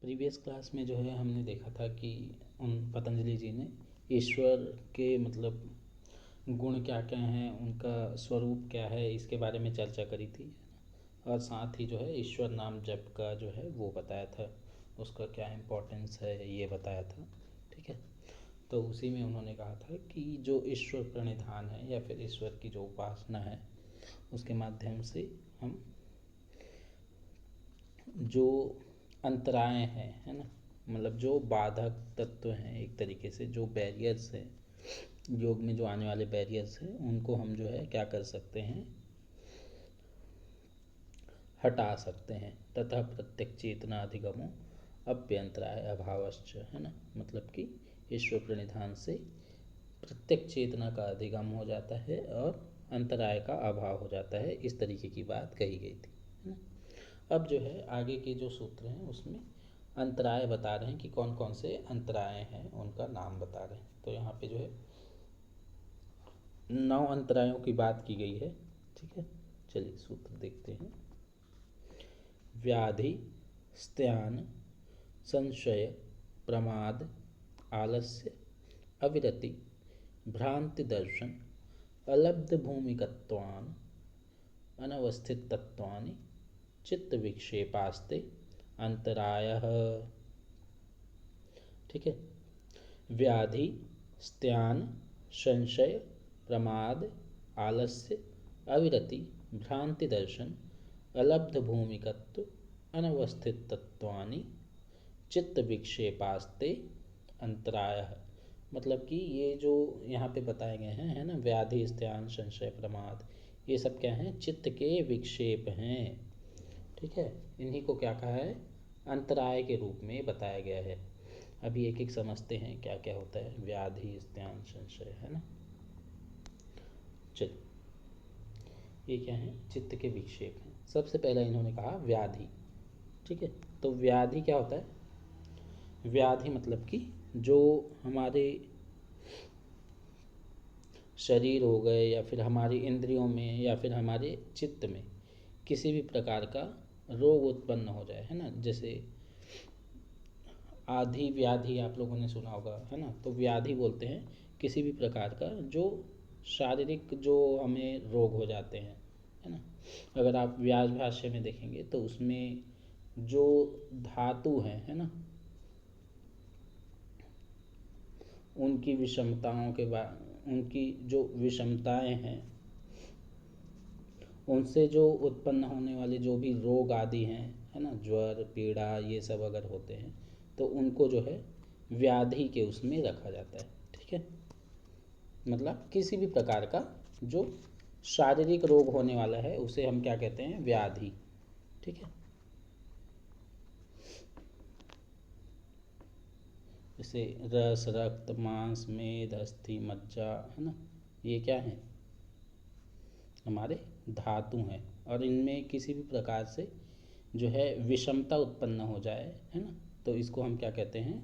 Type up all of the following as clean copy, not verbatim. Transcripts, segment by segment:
Previous class में जो है हमने देखा था कि उन पतंजलि जी ने ईश्वर के मतलब गुण क्या क्या हैं, उनका स्वरूप क्या है, इसके बारे में चर्चा करी थी। और साथ ही जो है ईश्वर नाम जप का जो है वो बताया था, उसका क्या इम्पोर्टेंस है ये बताया था। ठीक है, तो उसी में उन्होंने कहा था कि जो ईश्वर प्रणिधान है या फिर ईश्वर की जो उपासना है उसके माध्यम से हम जो अंतराय हैं, है ना, मतलब जो बाधक तत्व हैं, एक तरीके से जो बैरियर्स हैं योग में, जो आने वाले बैरियर्स हैं, उनको हम जो है क्या कर सकते हैं, हटा सकते हैं। तथा प्रत्यक्ष चेतना अधिगमो अप्यंतराय अभावश्च, है ना, मतलब कि ईश्वर प्रणिधान से प्रत्यक्ष चेतना का अधिगम हो जाता है और अंतराय का अभाव हो जाता है, इस तरीके की बात कही गई थी, है ना। अब जो है आगे के जो सूत्र हैं उसमें अंतराय बता रहे हैं कि कौन कौन से अंतराय हैं, उनका नाम बता रहे हैं। तो यहाँ पे जो है 9 अंतरायों की बात की गई है। ठीक है, चलिए सूत्र देखते हैं। व्याधि, स्त्यान, संशय, प्रमाद, आलस्य, अविरति, भ्रांति दर्शन, अलब्ध भूमिकत्वान्, अनवस्थित तत्वानि, चित्त विक्षेपास्ते अंतरायः। ठीक है, व्याधि, स्त्यान, संशय, प्रमाद, आलस्य, अविरति, भ्रांति दर्शन, अलब्ध भूमिकत्व, अनवस्थित तत्वानि, चित्त विक्षेपास्ते अंतरायः। मतलब कि ये जो यहाँ पे बताए गए हैं, है ना, व्याधि, स्त्यान, संशय, प्रमाद, ये सब क्या हैं, चित्त के विक्षेप हैं। ठीक है, इन्हीं को क्या कहा है, अंतराय के रूप में बताया गया है। अभी एक एक समझते हैं क्या क्या होता है व्याधि, स्त्यान, संशय, है ना। चलिए, ये क्या है, चित्त के विक्षेप हैं। सबसे पहला इन्होंने कहा व्याधि। ठीक है, तो व्याधि क्या होता है, व्याधि मतलब कि जो हमारे शरीर हो गए या फिर हमारी इंद्रियों में या फिर हमारे चित्त में किसी भी प्रकार का रोग उत्पन्न हो जाए, है ना। जैसे आधि व्याधि आप लोगों ने सुना होगा, है ना। तो व्याधि बोलते हैं किसी भी प्रकार का जो शारीरिक जो हमें रोग हो जाते हैं, है ना। अगर आप व्यास भाष्य में देखेंगे तो उसमें जो धातु हैं, है ना, उनकी विषमताओं के बाद, उनकी जो विषमताएं हैं, उनसे जो उत्पन्न होने वाले जो भी रोग आदि हैं, है ना, ज्वर, पीड़ा, ये सब अगर होते हैं तो उनको जो है व्याधि के उसमें रखा जाता है। ठीक है, मतलब किसी भी प्रकार का जो शारीरिक रोग होने वाला है उसे हम क्या कहते हैं, व्याधि। ठीक है, जैसे रस, रक्त, मांस, मेद, अस्थि, मज्जा, है ना, ये क्या है, हमारे धातु हैं। और इनमें किसी भी प्रकार से जो है विषमता उत्पन्न हो जाए, है ना, तो इसको हम क्या कहते हैं,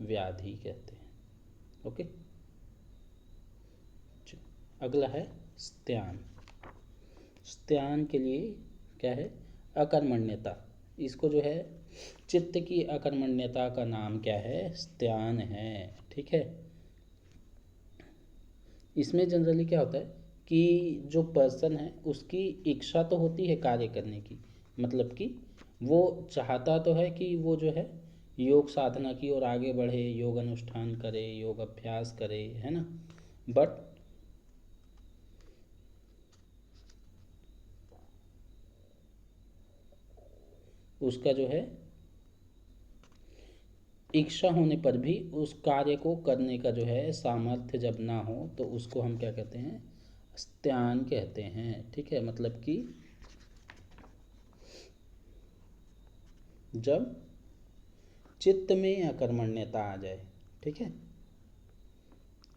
व्याधि कहते हैं। ओके, अगला है स्त्यान। स्त्यान के लिए क्या है, अकर्मण्यता। इसको जो है चित्त की अकर्मण्यता का नाम क्या है, स्त्यान है। ठीक है, इसमें जनरली क्या होता है कि जो पर्सन है उसकी इच्छा तो होती है कार्य करने की, मतलब कि वो चाहता तो है कि वो जो है योग साधना की ओर आगे बढ़े, योग अनुष्ठान करे, योग अभ्यास करे, है ना। बट उसका जो है इच्छा होने पर भी उस कार्य को करने का जो है सामर्थ्य जब ना हो तो उसको हम क्या कहते हैं, स्त्यान कहते हैं। ठीक है, मतलब कि जब चित्त में अकर्मण्यता आ जाए। ठीक है,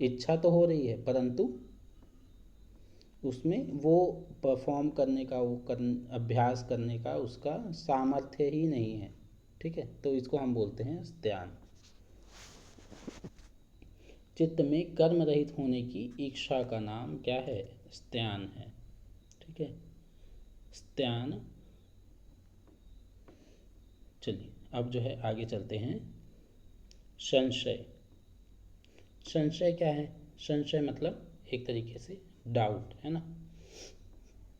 इच्छा तो हो रही है परंतु उसमें वो परफॉर्म करने का, वो अभ्यास करने का उसका सामर्थ्य ही नहीं है। ठीक है, तो इसको हम बोलते हैं स्त्यान। चित्त में कर्म रहित होने की इच्छा का नाम क्या है, स्त्यान है। ठीक है, स्त्यान। चलिए अब जो है आगे चलते हैं। संशय। संशय क्या है? संशय मतलब एक तरीके से डाउट, है ना।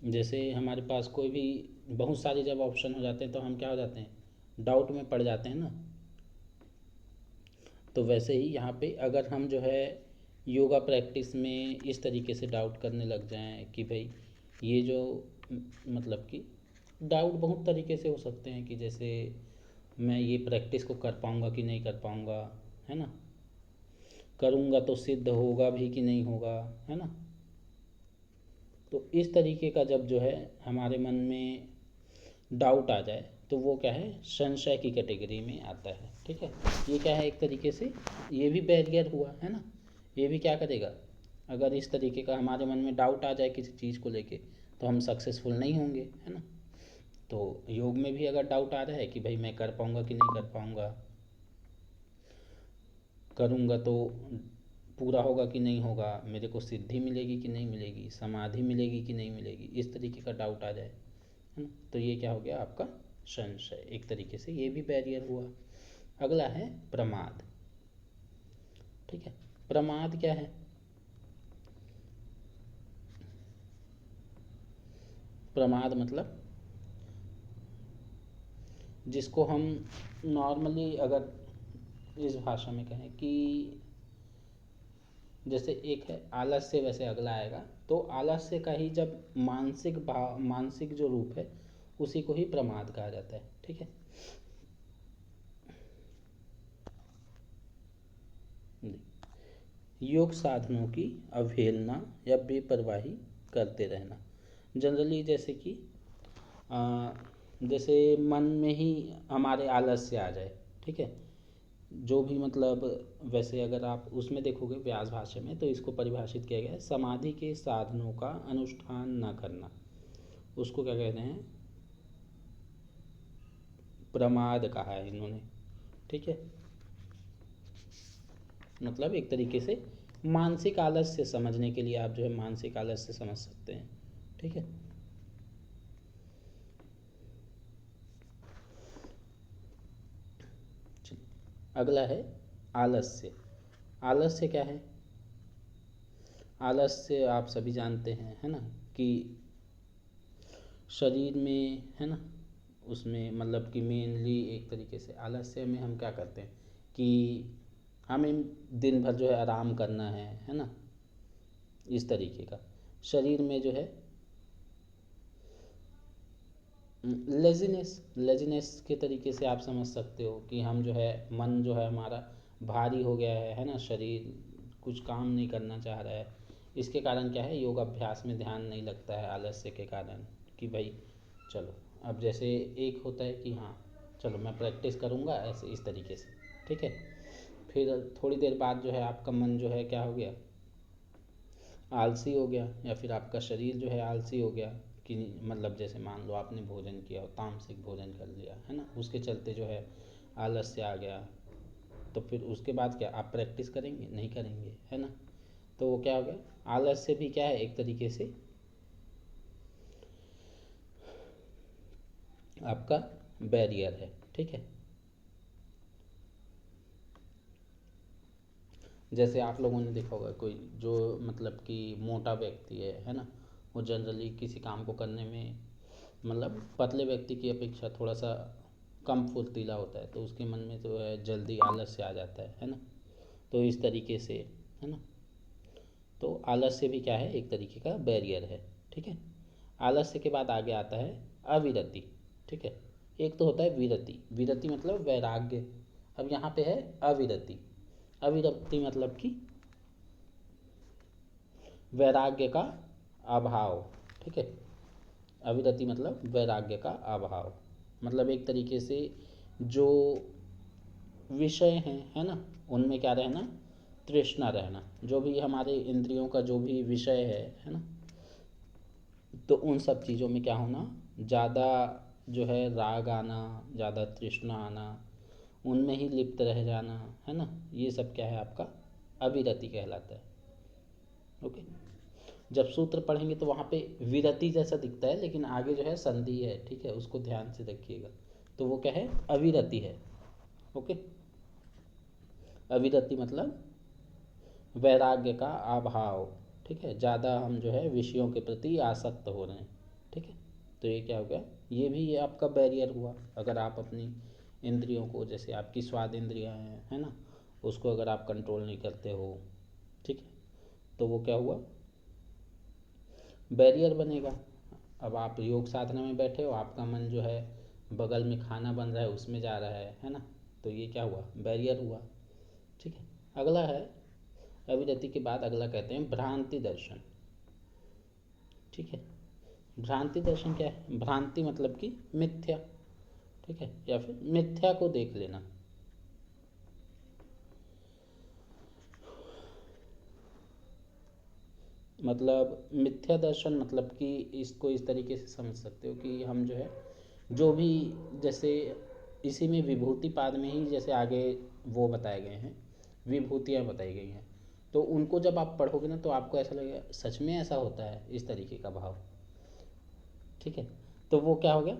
जैसे हमारे पास कोई भी बहुत सारे जब ऑप्शन हो जाते हैं तो हम क्या हो जाते हैं, डाउट में पड़ जाते हैं ना। तो वैसे ही यहाँ पे अगर हम जो है योगा प्रैक्टिस में इस तरीके से डाउट करने लग जाएं कि भाई ये जो मतलब कि डाउट बहुत तरीके से हो सकते हैं कि जैसे मैं ये प्रैक्टिस को कर पाऊँगा कि नहीं कर पाऊँगा, है ना, करूँगा तो सिद्ध होगा भी कि नहीं होगा, है ना। तो इस तरीके का जब जो है हमारे मन में डाउट आ जाए तो वो क्या है, संशय की कैटेगरी में आता है। ठीक है, ये क्या है, एक तरीके से ये भी बैरियर हुआ, है ना। ये भी क्या करेगा, अगर इस तरीके का हमारे मन में डाउट आ जाए किसी चीज़ को लेके तो हम सक्सेसफुल नहीं होंगे, है ना। तो योग में भी अगर डाउट आ रहा है कि भाई मैं कर पाऊँगा कि नहीं कर पाऊँगा, करूँगा तो पूरा होगा कि नहीं होगा, मेरे को सिद्धि मिलेगी कि नहीं मिलेगी, समाधि मिलेगी कि नहीं मिलेगी, इस तरीके का डाउट आ जाए, है ना, तो ये क्या हो गया आपका संशय। एक तरीके से ये भी बैरियर हुआ। अगला है प्रमाद। ठीक है, प्रमाद क्या है? प्रमाद मतलब जिसको हम नॉर्मली अगर इस भाषा में कहें कि जैसे एक है आलस्य, वैसे अगला आएगा। तो आलस्य का ही जब मानसिक भाव, मानसिक जो रूप है उसी को ही प्रमाद कहा जाता है। ठीक है, योग साधनों की अवहेलना या बेपरवाही करते रहना। जनरली जैसे कि आ, जैसे मन में ही हमारे आलस्य आ जाए। ठीक है, जो भी मतलब वैसे अगर आप उसमें देखोगे व्यास भाष्य में तो इसको परिभाषित किया गया है, समाधि के साधनों का अनुष्ठान न करना, उसको क्या कहते हैं, प्रमाद कहा है इन्होंने। ठीक है, मतलब एक तरीके से मानसिक आलस्य समझने के लिए आप जो है मानसिक आलस्य समझ सकते हैं। ठीक है, अगला है आलस्य। आलस्य क्या है? आलस्य आप सभी जानते हैं, है ना, कि शरीर में, है ना, उसमें मतलब कि मेनली एक तरीके से आलस्य में हम क्या करते हैं कि हमें दिन भर जो है आराम करना है ना, इस तरीके का शरीर में जो है लेजीनेस, लेजीनेस के तरीके से आप समझ सकते हो कि हम जो है मन जो है हमारा भारी हो गया है ना, शरीर कुछ काम नहीं करना चाह रहा है। इसके कारण क्या है, योग अभ्यास में ध्यान नहीं लगता है आलस्य के कारण कि भाई चलो अब जैसे एक होता है कि हाँ चलो मैं प्रैक्टिस करूँगा ऐसे इस तरीके से। ठीक है, फिर थोड़ी देर बाद जो है आपका मन जो है क्या हो गया, आलसी हो गया, या फिर आपका शरीर जो है आलसी हो गया कि मतलब जैसे मान लो आपने भोजन किया हो, तामसिक भोजन कर लिया है ना, उसके चलते जो है आलस्य आ गया। तो फिर उसके बाद क्या आप प्रैक्टिस करेंगे? नहीं करेंगे, है ना। तो वो क्या हो गया, आलस्य भी क्या है, एक तरीके से आपका बैरियर है। ठीक है, जैसे आप लोगों ने देखा होगा कोई जो मतलब कि मोटा व्यक्ति है ना, वो जनरली किसी काम को करने में मतलब पतले व्यक्ति की अपेक्षा थोड़ा सा कम फुर्तीला होता है, तो उसके मन में जो है जल्दी आलस्य आ जाता है ना। तो इस तरीके से, है ना, तो आलस्य भी क्या है, एक तरीके का बैरियर है। ठीक है, आलस्य के बाद आगे आता है अविरति। ठीक है, एक तो होता है विरति, विरति मतलब वैराग्य। अब यहाँ पे है अविरति। अविरति मतलब कि वैराग्य का अभाव। ठीक है, अविरति मतलब वैराग्य का अभाव, मतलब एक तरीके से जो विषय हैं, है ना, उनमें क्या रहना, तृष्णा रहना। जो भी हमारे इंद्रियों का जो भी विषय है ना, तो उन सब चीज़ों में क्या होना, ज़्यादा जो है राग आना, ज़्यादा तृष्णा आना, उनमें ही लिप्त रह जाना, है ना, ये सब क्या है आपका अविरति कहलाता है। ओके, जब सूत्र पढ़ेंगे तो वहाँ पे विरति जैसा दिखता है लेकिन आगे जो है संधि है। ठीक है, उसको ध्यान से देखिएगा तो वो क्या है, अविरति है। ओके, अविरति मतलब वैराग्य का अभाव। ठीक है, ज़्यादा हम जो है विषयों के प्रति आसक्त हो रहे हैं। ठीक है, तो ये क्या हो गया, ये आपका बैरियर हुआ। अगर आप अपनी इंद्रियों को, जैसे आपकी स्वाद इंद्रियां हैं, है ना, उसको अगर आप कंट्रोल नहीं करते हो, ठीक है, तो वो क्या हुआ, बैरियर बनेगा। अब आप योग साधना में बैठे हो, आपका मन जो है बगल में खाना बन रहा है उसमें जा रहा है ना, तो ये क्या हुआ, बैरियर हुआ। ठीक है, अगला है अविरति के बाद अगला कहते हैं भ्रांति दर्शन। ठीक है, भ्रांति दर्शन क्या है, भ्रांति मतलब कि मिथ्या। ठीक है, या फिर मिथ्या को देख लेना। मतलब मिथ्या दर्शन मतलब कि इसको इस तरीके से समझ सकते हो कि हम जो है, जो भी, जैसे इसी में विभूति पाद में ही जैसे आगे वो बताए गए हैं, विभूतियाँ बताई गई हैं, तो उनको जब आप पढ़ोगे ना तो आपको ऐसा लगेगा सच में ऐसा होता है, इस तरीके का भाव। ठीक है, तो वो क्या हो गया,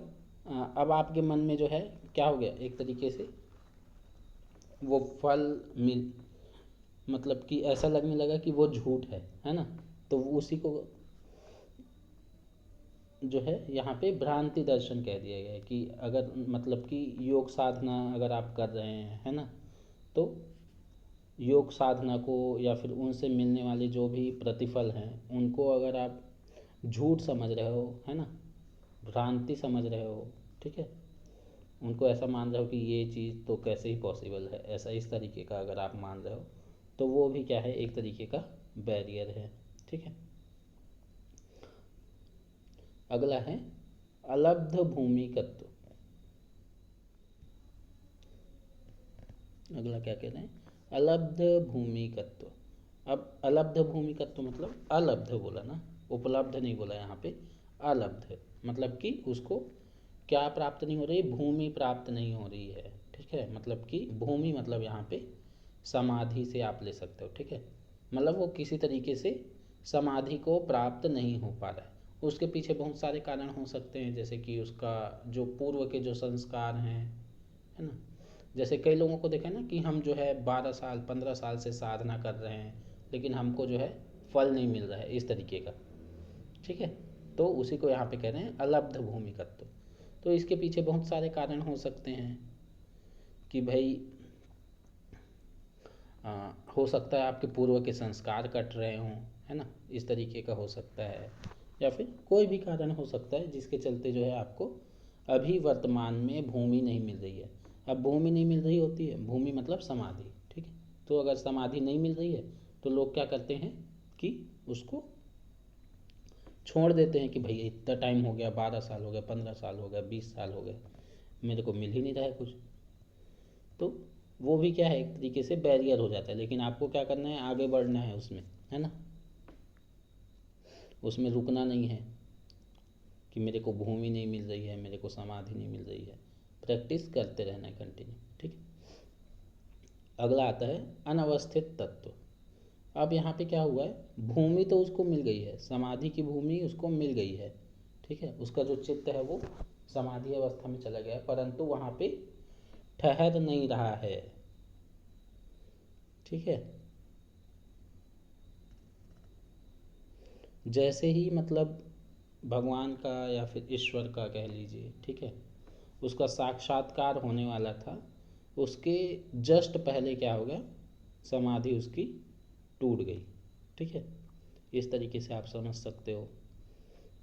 अब आपके मन में जो है क्या हो गया, एक तरीके से वो फल मिल, मतलब कि ऐसा लगने लगा कि वो झूठ है ना, तो वो उसी को जो है यहाँ पे भ्रांति दर्शन कह दिया गया है कि अगर मतलब कि योग साधना अगर आप कर रहे हैं, है ना, तो योग साधना को या फिर उनसे मिलने वाले जो भी प्रतिफल हैं उनको अगर आप झूठ समझ रहे हो, है ना, भ्रांति समझ रहे हो, ठीक है, उनको ऐसा मान रहे हो कि ये चीज़ तो कैसे ही पॉसिबल है, ऐसा इस तरीके का अगर आप मान रहे हो, तो वो भी क्या है, एक तरीके का बैरियर है। ठीक है, अगला है अलब्ध भूमिकत्व। अगला क्या कह रहे हैं, अलब्ध भूमिकत्व। अब अलब्ध भूमिकत्व मतलब अलब्ध बोला ना, उपलब्ध नहीं बोला यहाँ पे, अलब्ध मतलब कि उसको क्या प्राप्त नहीं हो रही, भूमि प्राप्त नहीं हो रही है। ठीक है, मतलब कि भूमि मतलब यहाँ पे समाधि से आप ले सकते हो। ठीक है, मतलब वो किसी तरीके से समाधि को प्राप्त नहीं हो पा रहा है। उसके पीछे बहुत सारे कारण हो सकते हैं, जैसे कि उसका जो पूर्व के जो संस्कार हैं, है ना, जैसे कई लोगों को देखा ना कि हम जो है 12 साल 15 साल से साधना कर रहे हैं लेकिन हमको जो है फल नहीं मिल रहा है, इस तरीके का। ठीक है, तो उसी को यहाँ पे कह रहे हैं अलब्ध भूमिकत्व। तो इसके पीछे बहुत सारे कारण हो सकते हैं कि भाई हो सकता है आपके पूर्व के संस्कार कट रहे हों, है ना, इस तरीके का हो सकता है, या फिर कोई भी कारण हो सकता है जिसके चलते जो है आपको अभी वर्तमान में भूमि नहीं मिल रही है। अब भूमि नहीं मिल रही होती है, भूमि मतलब समाधि। ठीक है, तो अगर समाधि नहीं मिल रही है तो लोग क्या करते हैं कि उसको छोड़ देते हैं कि भैया इतना टाइम हो गया, 12 साल हो गया, 15 साल हो गया, 20 साल हो गए, मेरे को मिल ही नहीं रहा है कुछ। तो वो भी क्या है, एक तरीके से बैरियर हो जाता है। लेकिन आपको क्या करना है, आगे बढ़ना है उसमें, है ना, उसमें रुकना नहीं है कि मेरे को भूमि नहीं मिल रही है, मेरे को समाधि नहीं मिल रही है, प्रैक्टिस करते रहना है कंटिन्यू। ठीक है, अगला आता है अनवस्थित तत्व। अब यहाँ पे क्या हुआ है, भूमि तो उसको मिल गई है, समाधि की भूमि उसको मिल गई है। ठीक है, उसका जो चित्त है वो समाधि अवस्था में चला गया है, परंतु वहाँ पे ठहर नहीं रहा है। ठीक है, जैसे ही मतलब भगवान का या फिर ईश्वर का कह लीजिए, ठीक है, उसका साक्षात्कार होने वाला था, उसके जस्ट पहले क्या हो गया, समाधि उसकी टूट गई। ठीक है, इस तरीके से आप समझ सकते हो,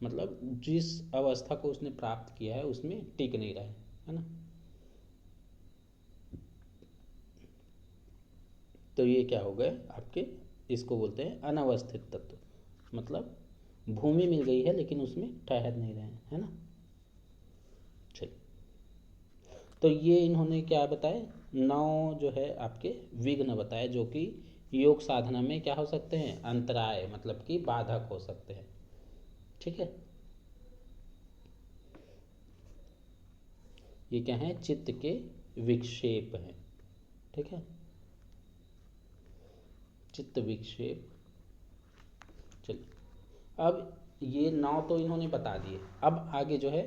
मतलब जिस अवस्था को उसने प्राप्त किया है उसमें टिक नहीं रहा है ना। तो ये क्या हो गए आपके, इसको बोलते हैं अनवस्थित तत्व, मतलब भूमि मिल गई है लेकिन उसमें ठहर नहीं रहे हैं, है ना। चलिए, तो ये इन्होंने क्या बताए, 9 जो है आपके विघ्न बताए, जो कि योग साधना में क्या हो सकते हैं, अंतराय मतलब कि बाधक हो सकते हैं। ठीक है, ये क्या है, चित्त के विक्षेप हैं। ठीक है, चित्त विक्षेप। चलिए, अब ये 9 तो इन्होंने बता दिए, अब आगे जो है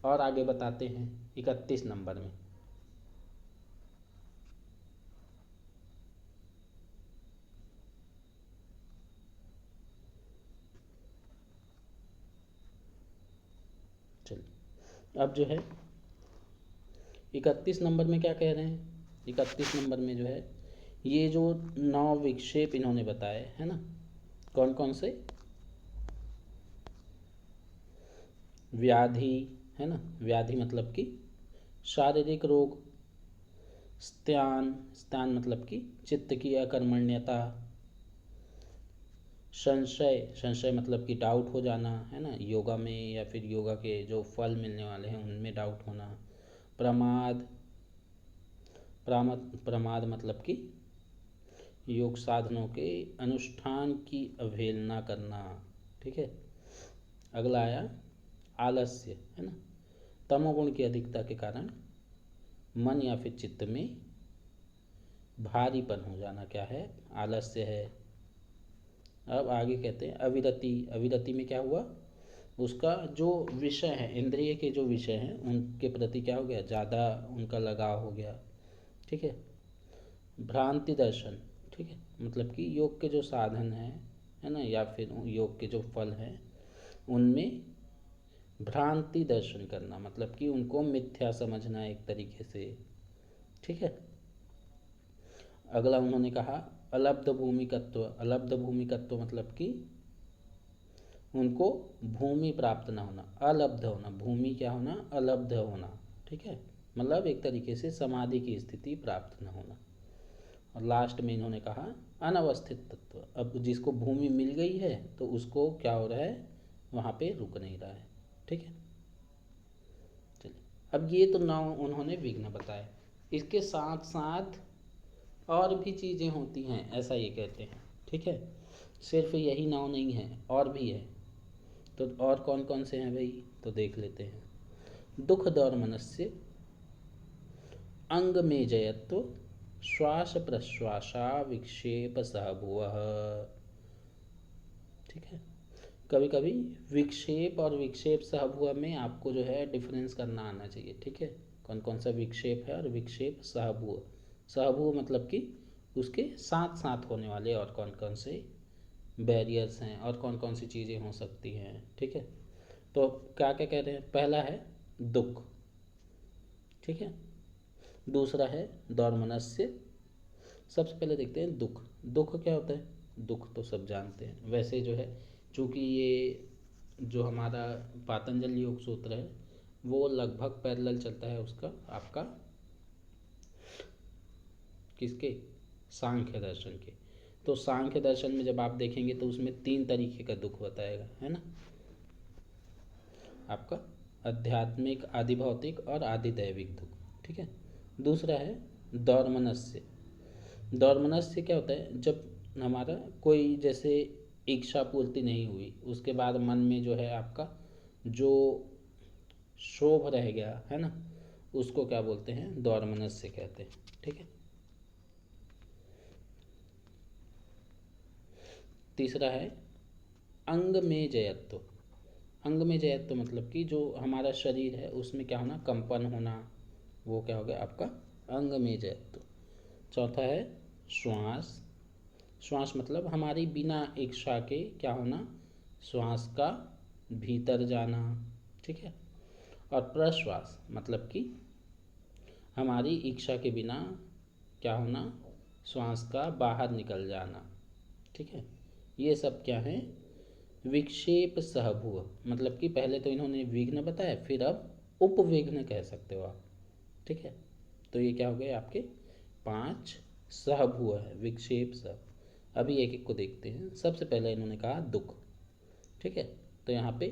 और आगे बताते हैं 31 नंबर में। चलिए अब जो है 31 नंबर में क्या कह रहे हैं, 31 नंबर में जो है ये जो 9 विक्षेप इन्होंने बताए है ना, कौन कौन से, व्याधि है ना, व्याधि मतलब कि शारीरिक रोग, स्त्यान, स्त्यान मतलब कि चित्त की अकर्मण्यता, संशय, संशय मतलब कि डाउट हो जाना है ना, योगा में या फिर योगा के जो फल मिलने वाले हैं उनमें डाउट होना, प्रमाद, प्रमाद मतलब कि योग साधनों के अनुष्ठान की अवहेलना करना। ठीक है, अगला आया आलस्य है ना, तमोगुण की अधिकता के कारण मन या फिर चित्त में भारीपन हो जाना, क्या है, आलस्य है। अब आगे कहते हैं अविरति, अविरति में क्या हुआ, उसका जो विषय है, इंद्रिय के जो विषय हैं उनके प्रति क्या हो गया, ज़्यादा उनका लगाव हो गया। ठीक है, भ्रांति दर्शन, ठीक है, मतलब कि योग के जो साधन हैं है ना, या फिर योग के जो फल हैं उनमें भ्रांति दर्शन करना, मतलब कि उनको मिथ्या समझना एक तरीके से। ठीक है, अगला उन्होंने कहा अलब्ध भूमिकत्व, अलब्ध भूमिकत्व मतलब कि उनको भूमि प्राप्त ना होना, अलब्ध होना, भूमि क्या होना, अलब्ध होना। ठीक है, मतलब एक तरीके से समाधि की स्थिति प्राप्त ना होना। और लास्ट में इन्होंने कहा अनवस्थित तत्व, अब जिसको भूमि मिल गई है तो उसको क्या हो रहा है, वहाँ पे रुक नहीं रहा है। ठीक है, चलिए अब ये तो नौ उन्होंने विघ्न बताए, इसके साथ साथ और भी चीज़ें होती हैं ऐसा ये कहते हैं। ठीक है, सिर्फ यही नौ नहीं है, और भी है। तो और कौन कौन से हैं भाई, तो देख लेते हैं। दुख दौर मनस्य, अंग में जयत्व, श्वास प्रश्वासा विक्षेप सहभुव। ठीक है, कभी कभी विक्षेप और विक्षेप सहभुव में आपको जो है डिफरेंस करना आना चाहिए। ठीक है, कौन कौन सा विक्षेप है और विक्षेप सहभुव, सहभुव मतलब कि उसके साथ साथ होने वाले और कौन कौन से बैरियर्स हैं और कौन कौन सी चीज़ें हो सकती हैं। ठीक है, तो क्या क्या कह रहे हैं, पहला है दुख, ठीक है, दूसरा है दौर्मनस्य। सबसे पहले देखते हैं दुख, दुख क्या होता है, दुख तो सब जानते हैं वैसे जो है, चूँकि ये जो हमारा पातंजल योग सूत्र है वो लगभग पैरेलल चलता है उसका आपका किसके, सांख्य दर्शन के। तो सांख्य दर्शन में जब आप देखेंगे तो उसमें 3 तरीके का दुख बताएगा है ना, आपका आध्यात्मिक, आदि भौतिक और आदि दैविक दुख। ठीक है, दूसरा है दौर्मनस्य। दौर्मनस्य क्या होता है, जब हमारा कोई जैसे इच्छा पूर्ति नहीं हुई उसके बाद मन में जो है आपका जो क्षोभ रह गया है ना, उसको क्या बोलते हैं, दौर्मनस्य कहते हैं। ठीक है, तीसरा है अंग में जयत्व, अंग में जयत्व मतलब कि जो हमारा शरीर है उसमें क्या होना, कंपन होना, वो क्या हो गया आपका अंग में जयत्व। चौथा है श्वास, श्वास मतलब हमारी बिना इच्छा के क्या होना, श्वास का भीतर जाना। ठीक है, और प्रश्वास मतलब कि हमारी इच्छा के बिना क्या होना, श्वास का बाहर निकल जाना। ठीक है, ये सब क्या है, विक्षेप सहभुव, मतलब कि पहले तो इन्होंने विघ्न बताया, फिर अब उपविघ्न कह सकते हो आप। ठीक है, तो ये क्या हो गए आपके 5 सहभुव है, विक्षेप सह। अभी एक एक को देखते हैं। सबसे पहले इन्होंने कहा दुख। ठीक है, तो यहाँ पे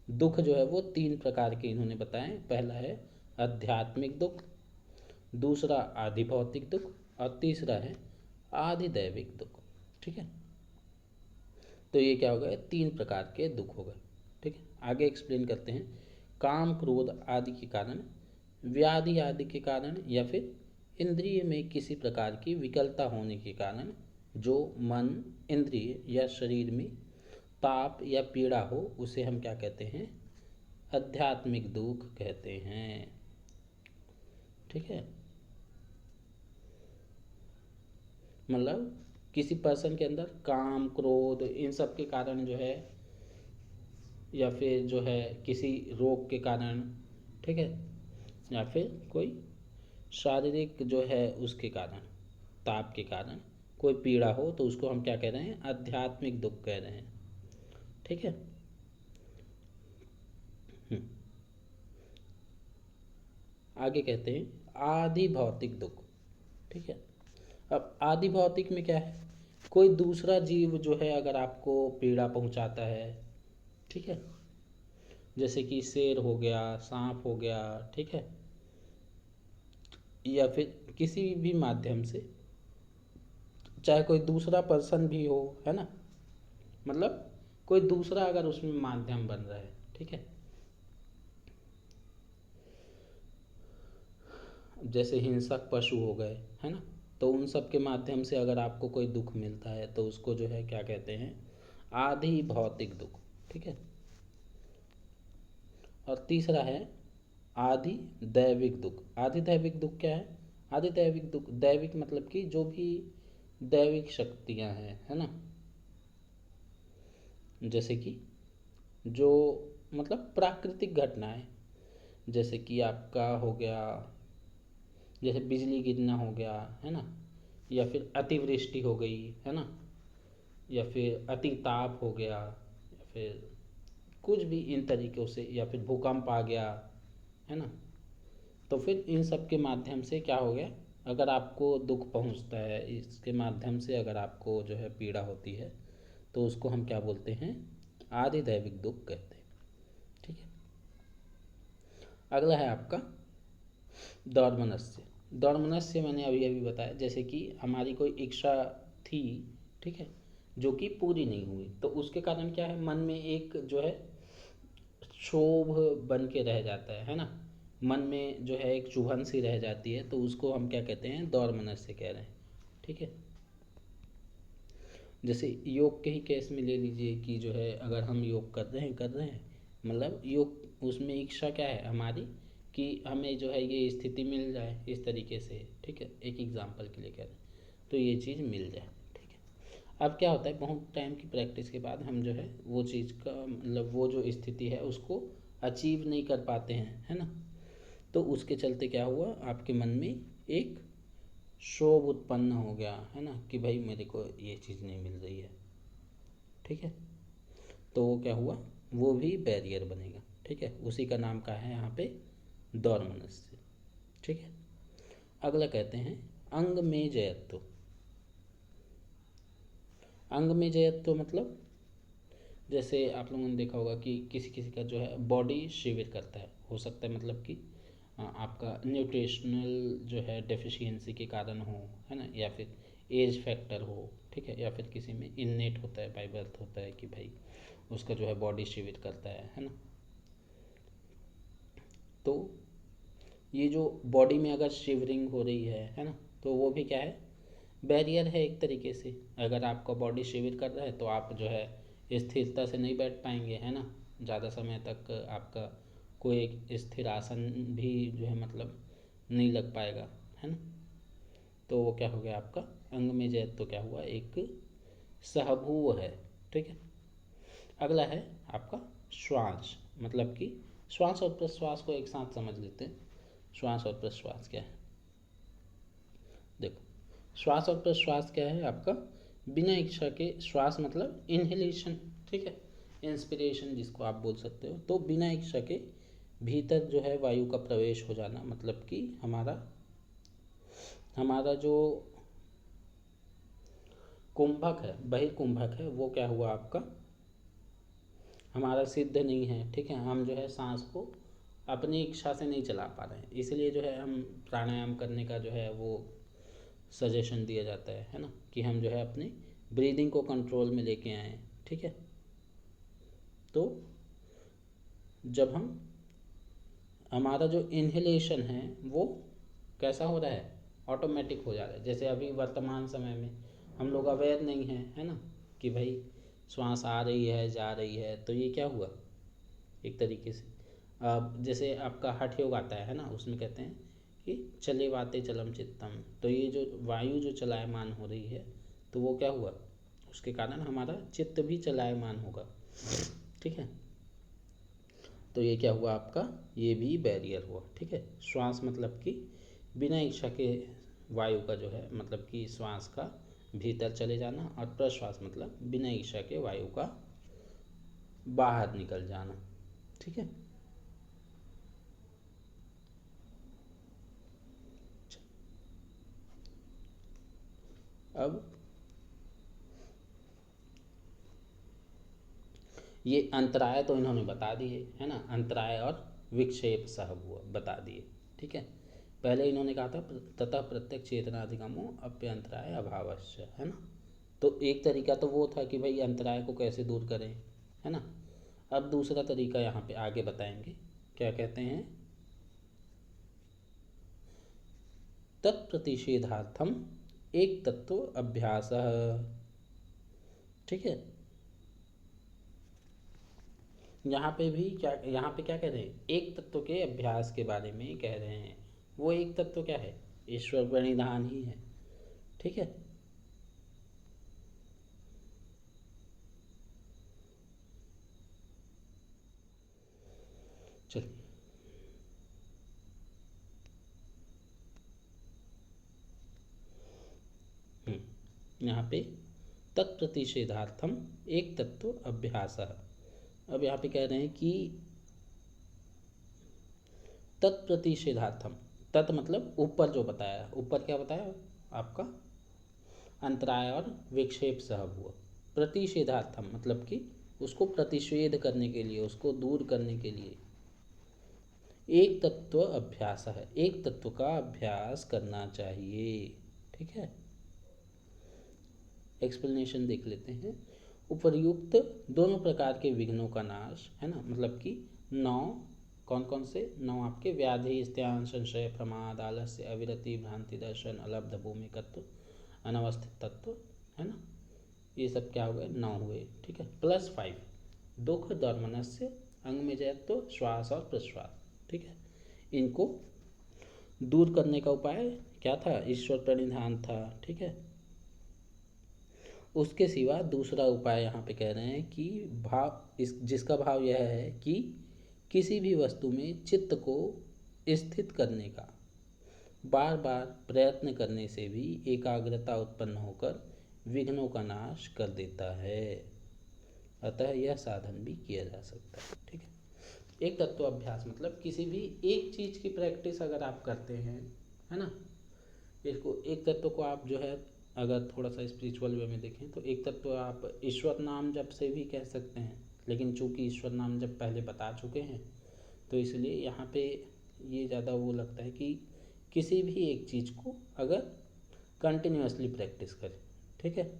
दुख जो है वो 3 प्रकार के इन्होंने बताए। पहला है आध्यात्मिक दुख, दूसरा आधि भौतिक दुख और तीसरा है आधि दैविक दुख। ठीक है, तो ये क्या हो गए, 3 प्रकार के दुख हो गए। ठीक है, आगे एक्सप्लेन करते हैं। काम क्रोध आदि के कारण, व्याधि आदि के कारण, या फिर इंद्रिय में किसी प्रकार की विकलता होने के कारण जो मन, इंद्रिय या शरीर में ताप या पीड़ा हो उसे हम क्या कहते हैं, आध्यात्मिक दुख कहते हैं। ठीक है, मतलब किसी पर्सन के अंदर काम क्रोध इन सब के कारण जो है, या फिर जो है किसी रोग के कारण, ठीक है, या फिर कोई शारीरिक जो है उसके कारण, ताप के कारण कोई पीड़ा हो, तो उसको हम क्या कह रहे हैं, आध्यात्मिक दुख कह रहे हैं। ठीक है। आगे कहते हैं आदि भौतिक दुख। ठीक है, अब आदि भौतिक में क्या है, कोई दूसरा जीव जो है अगर आपको पीड़ा पहुंचाता है, ठीक है, जैसे कि शेर हो गया, सांप हो गया, ठीक है, या फिर किसी भी माध्यम से, चाहे कोई दूसरा पर्सन भी हो, है ना, मतलब कोई दूसरा अगर उसमें माध्यम बन रहा है, ठीक है, जैसे हिंसक पशु हो गए, है ना, तो उन सब के माध्यम से अगर आपको कोई दुख मिलता है तो उसको जो है क्या कहते हैं, आधि भौतिक दुख। ठीक है, और तीसरा है आदि दैविक दुख। आदि दैविक दुख क्या है, आदि दैविक दुख, दैविक मतलब कि जो भी दैविक शक्तियां हैं, है ना, जैसे कि जो मतलब प्राकृतिक घटनाएं, जैसे कि आपका हो गया, जैसे बिजली गिरना हो गया, है ना, या फिर अतिवृष्टि हो गई, है ना, या फिर अति ताप हो गया, या फिर कुछ भी इन तरीक़ों से, या फिर भूकंप आ गया, है ना, तो फिर इन सब के माध्यम से क्या हो गया, अगर आपको दुख पहुंचता है, इसके माध्यम से अगर आपको जो है पीड़ा होती है, तो उसको हम क्या बोलते हैं, आदि दैविक दुख कहते हैं। ठीक है, अगला है आपका दौर्मनस्य। दौर्मनस्य मैंने अभी अभी बताया, जैसे कि हमारी कोई इच्छा थी, ठीक है, जो कि पूरी नहीं हुई, तो उसके कारण क्या है, मन में एक जो है क्षोभ बन के रह जाता है ना, मन में जो है एक चुभन सी रह जाती है, तो उसको हम क्या कहते हैं, दौर्मनस्य कह रहे हैं। ठीक है, जैसे योग के ही केस में ले लीजिए कि जो है अगर हम योग कर रहे हैं मतलब योग, उसमें इच्छा क्या है हमारी, कि हमें जो है ये स्थिति मिल जाए इस तरीके से, ठीक है, एक एग्जांपल के लिए कह रहे हैं, तो ये चीज़ मिल जाए। ठीक है, अब क्या होता है, बहुत टाइम की प्रैक्टिस के बाद हम जो है वो चीज़ का मतलब वो जो स्थिति है उसको अचीव नहीं कर पाते हैं, है ना, तो उसके चलते क्या हुआ, आपके मन में एक क्षोभ उत्पन्न हो गया, है ना, कि भाई मेरे को ये चीज़ नहीं मिल रही है। ठीक है, तो वो क्या हुआ, वो भी बैरियर बनेगा। ठीक है, उसी का नाम का है यहाँ पे दौर्मनस्य। ठीक है, अगला कहते हैं अंग में जयत्व। अंग में जयत्व मतलब जैसे आप लोगों ने देखा होगा कि किसी किसी का जो है बॉडी शिविर करता है, हो सकता है मतलब कि आपका न्यूट्रिशनल जो है डेफिशिएंसी के कारण हो, है ना, या फिर एज फैक्टर हो, ठीक है, या फिर किसी में इननेट होता है, बाय बर्थ होता है कि भाई उसका जो है बॉडी शिविर करता है ना, तो ये जो बॉडी में अगर शिवरिंग हो रही है ना, तो वो भी क्या है, बैरियर है एक तरीके से। अगर आपका बॉडी शिविर कर रहा है तो आप जो है स्थिरता से नहीं बैठ पाएंगे, है ना, ज़्यादा समय तक आपका कोई एक स्थिर आसन भी जो है मतलब नहीं लग पाएगा, है ना, तो वो क्या हो गया आपका अंग में जैत, तो क्या हुआ, एक सहभूव है। ठीक है, अगला है आपका श्वास, मतलब कि श्वास और प्रश्वास को एक साथ समझ लेते हैं। श्वास और प्रश्वास क्या है, देखो, श्वास और प्रश्वास क्या है आपका, बिना इच्छा के श्वास मतलब इनहेलेशन, ठीक है, इंस्पिरेशन जिसको आप बोल सकते हो, तो बिना इच्छा के भीतर जो है वायु का प्रवेश हो जाना, मतलब कि हमारा हमारा जो कुंभक है, बहिर्कुंभक है, वो क्या हुआ आपका, हमारा सिद्ध नहीं है। ठीक है, हम जो है सांस को अपनी इच्छा से नहीं चला पा रहे हैं, इसलिए जो है हम प्राणायाम करने का जो है वो सजेशन दिया जाता है ना, कि हम जो है अपनी ब्रीदिंग को कंट्रोल में लेके आएँ। ठीक है, तो जब हम हमारा जो इन्हेलेशन है वो कैसा हो रहा है, ऑटोमेटिक हो जा रहा है। जैसे अभी वर्तमान समय में हम लोग अवेयर नहीं हैं, है ना, कि भाई श्वास आ रही है जा रही है, तो ये क्या हुआ, एक तरीके से अब जैसे आपका हठ योग आता है ना, उसमें कहते हैं कि चले वाते चलम चित्तम, तो ये जो वायु जो चलायमान हो रही है तो वो क्या हुआ, उसके कारण हमारा चित्त भी चलायमान होगा। ठीक है, तो ये क्या हुआ आपका, ये भी बैरियर हुआ। ठीक है, श्वास मतलब कि बिना इच्छा के वायु का जो है मतलब कि श्वास का भीतर चले जाना, और प्रश्वास मतलब बिना इच्छा के वायु का बाहर निकल जाना। ठीक है, अब ये अंतराय तो इन्होंने बता दिए है ना, अंतराय और विक्षेप सह हुआ बता दिए। ठीक है, पहले इन्होंने कहा था ततः प्रत्यक्ष चेतनाधिगमो अप्यंतराय अभावश्य, है ना। तो एक तरीका तो वो था कि भाई अंतराय को कैसे दूर करें, है ना। अब दूसरा तरीका यहाँ पे आगे बताएंगे, क्या कहते हैं, तत्प्रतिषेधार्थम एक तत्व अभ्यास। ठीक है, यहाँ पे भी क्या, यहाँ पे क्या कह रहे हैं, एक तत्व के अभ्यास के बारे में कह रहे हैं। वो एक तत्व क्या है, ईश्वर प्रणिधान ही है। ठीक है, चलिए। यहाँ पे तत्प्रतिषेधार्थम एक तत्व अभ्यास। अब यहाँ पे कह रहे हैं कि तत्प्रतिषेधार्थम, तत् मतलब ऊपर जो बताया, ऊपर क्या बताया आपका, अंतराय और विक्षेप सह हुआ। प्रतिषेधार्थम मतलब कि उसको प्रतिषेध करने के लिए, उसको दूर करने के लिए एक तत्व अभ्यास है, एक तत्व का अभ्यास करना चाहिए। ठीक है, एक्सप्लेनेशन देख लेते हैं। उपर्युक्त दोनों प्रकार के विघ्नों का नाश, है ना, मतलब कि 9, कौन कौन से 9 आपके, व्याधि, स्त्यान, संशय, प्रमाद, आलस्य, अविरति, भ्रांति दर्शन, अलब्ध भूमिकत्व, अनवस्थित तत्व, है ना, ये सब क्या हुए, 9 हुए। ठीक है, +5 दुख, दौर्मनस्य, अंग में जयत्व, श्वास और प्रश्वास। ठीक है, इनको दूर करने का उपाय क्या था, ईश्वर प्रणिधान था। ठीक है, उसके सिवा दूसरा उपाय यहाँ पे कह रहे हैं कि भाव, इस जिसका भाव यह है कि किसी भी वस्तु में चित्त को स्थित करने का बार बार प्रयत्न करने से भी एकाग्रता उत्पन्न होकर विघ्नों का नाश कर देता है, अतः यह साधन भी किया जा सकता है। ठीक है, एक तत्व अभ्यास मतलब किसी भी एक चीज़ की प्रैक्टिस अगर आप करते हैं, है ना, इसको एक तत्व को आप जो है अगर थोड़ा सा स्पिरिचुअल वे में देखें तो एक तत्व आप ईश्वर नाम जप से भी कह सकते हैं, लेकिन चूंकि ईश्वर नाम जप पहले बता चुके हैं तो इसलिए यहाँ पे ये ज़्यादा वो लगता है कि किसी भी एक चीज़ को अगर कंटिन्यूसली प्रैक्टिस करें, ठीक है,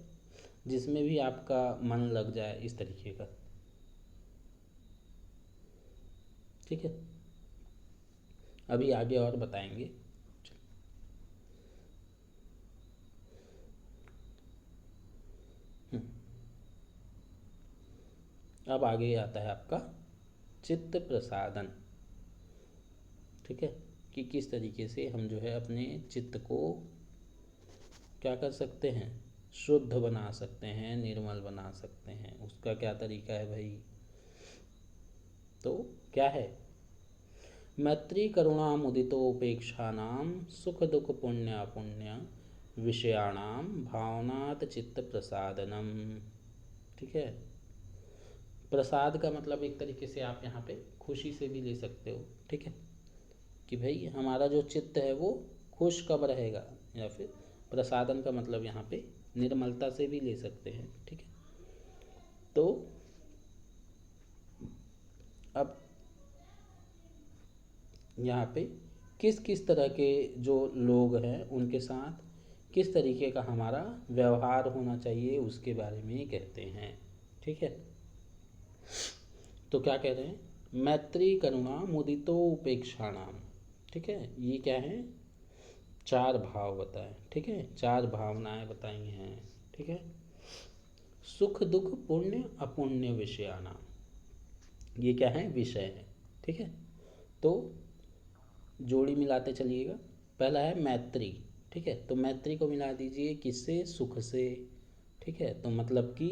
जिसमें भी आपका मन लग जाए इस तरीके का। ठीक है, अभी आगे और बताएंगे। अब आगे आता है आपका चित्त प्रसादन। ठीक है, कि किस तरीके से हम जो है अपने चित्त को क्या कर सकते हैं, शुद्ध बना सकते हैं, निर्मल बना सकते हैं, उसका क्या तरीका है भाई, तो क्या है, मैत्री करुणा मुदितोपेक्षानाम सुख दुख पुण्य अपुण्य विषयाणाम भावनात् चित्त प्रसादनम। ठीक है, प्रसाद का मतलब एक तरीके से आप यहाँ पे खुशी से भी ले सकते हो। ठीक है, कि भाई हमारा जो चित्त है वो खुश कब रहेगा, या फिर प्रसादन का मतलब यहाँ पे निर्मलता से भी ले सकते हैं। ठीक है, तो अब यहाँ पे किस किस तरह के जो लोग हैं उनके साथ किस तरीके का हमारा व्यवहार होना चाहिए उसके बारे में कहते हैं। ठीक है, तो क्या कह रहे हैं, मैत्री करुणा मुदितो उपेक्षाणाम। ठीक है, ये क्या है, 4 भाव बताए। ठीक है, 4 भावनाएं बताई हैं। ठीक है, सुख दुख पुण्य अपुण्य विषयाना, ये क्या है, विषय है। ठीक है, तो जोड़ी मिलाते चलिएगा। पहला है मैत्री, ठीक है, तो मैत्री को मिला दीजिए किससे, सुख से, ठीक है। तो मतलब कि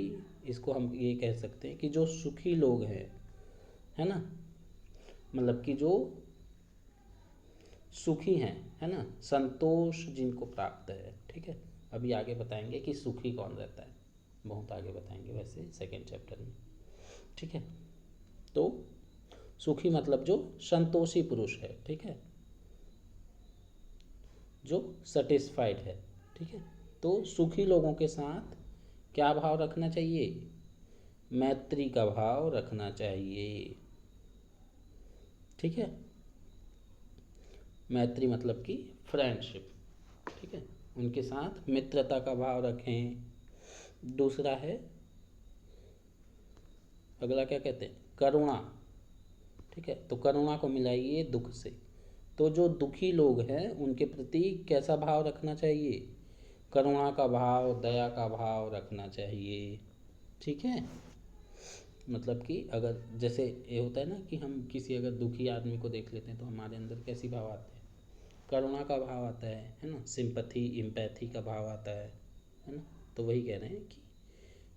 इसको हम ये कह सकते हैं कि जो सुखी लोग हैं, है ना, मतलब कि जो सुखी हैं, है ना, संतोष जिनको प्राप्त है, ठीक है। अभी आगे बताएंगे कि सुखी कौन रहता है, बहुत आगे बताएंगे वैसे सेकेंड चैप्टर में, ठीक है। तो सुखी मतलब जो संतोषी पुरुष है, ठीक है, जो सेटिस्फाइड है, ठीक है। तो सुखी लोगों के साथ क्या भाव रखना चाहिए, मैत्री का भाव रखना चाहिए, ठीक है। मैत्री मतलब कि फ्रेंडशिप, ठीक है, उनके साथ मित्रता का भाव रखें। दूसरा है, अगला क्या कहते हैं, करुणा, ठीक है, तो करुणा को मिलाइए दुख से। तो जो दुखी लोग हैं उनके प्रति कैसा भाव रखना चाहिए, करुणा का भाव, दया का भाव रखना चाहिए, ठीक है। मतलब कि अगर जैसे ये होता है ना कि हम किसी अगर दुखी आदमी को देख लेते हैं तो हमारे अंदर कैसी भाव आते हैं, करुणा का भाव आता है ना, सिंपैथी एम्पैथी का भाव आता है ना। तो वही कह रहे हैं कि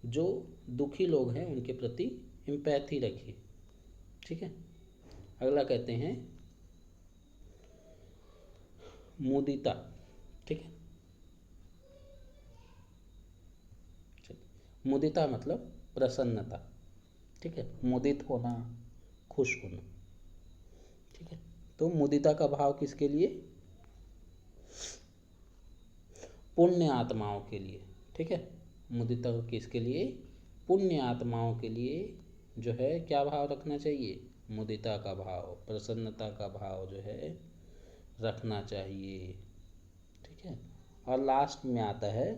जो दुखी लोग हैं उनके प्रति एम्पैथी रखिए, ठीक है। अगला कहते हैं मुदिता, ठीक है। मुदिता मतलब प्रसन्नता, ठीक है, मुदित होना, खुश होना, ठीक है। तो मुदिता का भाव किसके लिए, पुण्य आत्माओं के लिए, ठीक है। मुदिता किसके लिए, पुण्य आत्माओं के लिए जो है क्या भाव रखना चाहिए, मुदिता का भाव, प्रसन्नता का भाव जो है रखना चाहिए, ठीक है। और लास्ट में आता है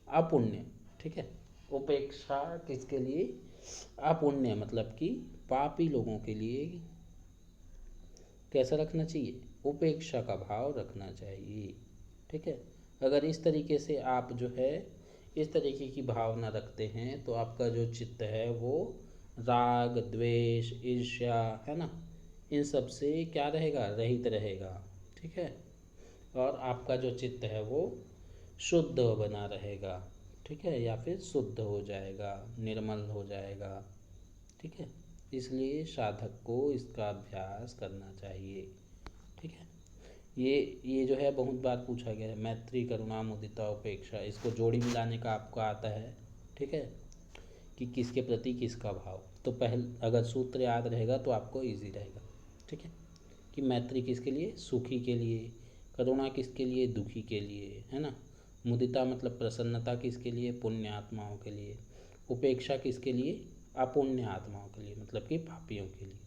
अपुण्य, ठीक है। उपेक्षा किसके लिए, अपुण्य मतलब कि पापी लोगों के लिए कैसा रखना चाहिए, उपेक्षा का भाव रखना चाहिए, ठीक है। अगर इस तरीके से आप जो है इस तरीके की भावना रखते हैं तो आपका जो चित्त है वो राग द्वेष ईर्ष्या, है ना, इन सब से क्या रहेगा, रहित रहेगा, ठीक है। और आपका जो चित्त है वो शुद्ध बना रहेगा, ठीक है, या फिर शुद्ध हो जाएगा, निर्मल हो जाएगा, ठीक है। इसलिए साधक को इसका अभ्यास करना चाहिए, ठीक है। ये जो है बहुत बार पूछा गया है, मैत्री करुणा मुदिता उपेक्षा, इसको जोड़ी मिलाने का आपको आता है, ठीक है, कि किसके प्रति किसका भाव। तो पहले अगर सूत्र याद रहेगा तो आपको इजी रहेगा, ठीक है, कि मैत्री किसके लिए, सुखी के लिए, करुणा किसके लिए, दुखी के लिए, है ना, मुदिता मतलब प्रसन्नता किसके लिए, पुण्य आत्माओं के लिए, उपेक्षा किसके लिए, अपुण्य आत्माओं के लिए मतलब कि पापियों के लिए,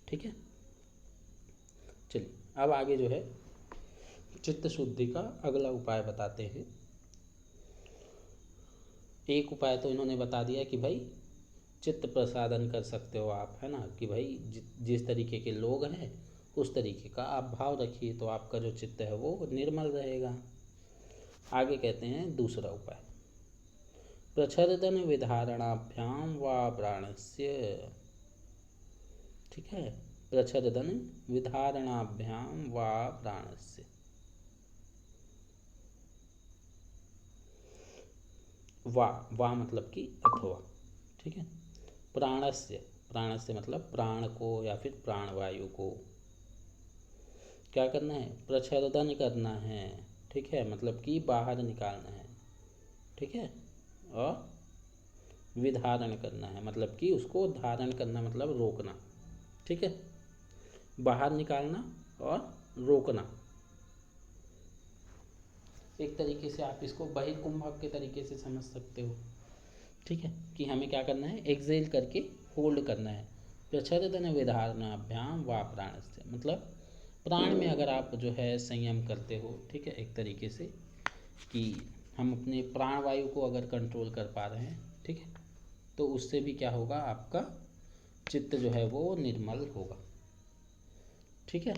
ठीक है। चलिए अब आगे जो है चित्त शुद्धि का अगला उपाय बताते हैं। एक उपाय तो इन्होंने बता दिया कि भाई चित्त प्रसादन कर सकते हो आप, है ना, कि भाई जिस तरीके के लोग हैं उस तरीके का आप भाव रखिए तो आपका जो चित्त है वो निर्मल रहेगा। आगे कहते हैं दूसरा उपाय, प्रच्छदन विधारणाभ्याम व प्राणस्य, ठीक है, प्रच्छदन विधारणाभ्याम व प्राणस्य। वा मतलब कि अथवा, ठीक है, प्राणस्य, प्राणस्य मतलब प्राण को या फिर प्राणवायु को क्या करना है, प्रच्छदन करना है, ठीक है, मतलब कि बाहर निकालना है, ठीक है। और विधारण करना है मतलब कि उसको धारण करना मतलब रोकना, ठीक है, बाहर निकालना और रोकना। एक तरीके से आप इसको बहिर्कुंभक के तरीके से समझ सकते हो, ठीक है, कि हमें क्या करना है, एक्सेल करके होल्ड करना है। प्रच्छदन विधारणाभ्याम व प्राणस्य मतलब प्राण में अगर आप जो है संयम करते हो, ठीक है, एक तरीके से कि हम अपने प्राणवायु को अगर कंट्रोल कर पा रहे हैं, ठीक है, तो उससे भी क्या होगा, आपका चित्त जो है वो निर्मल होगा, ठीक है।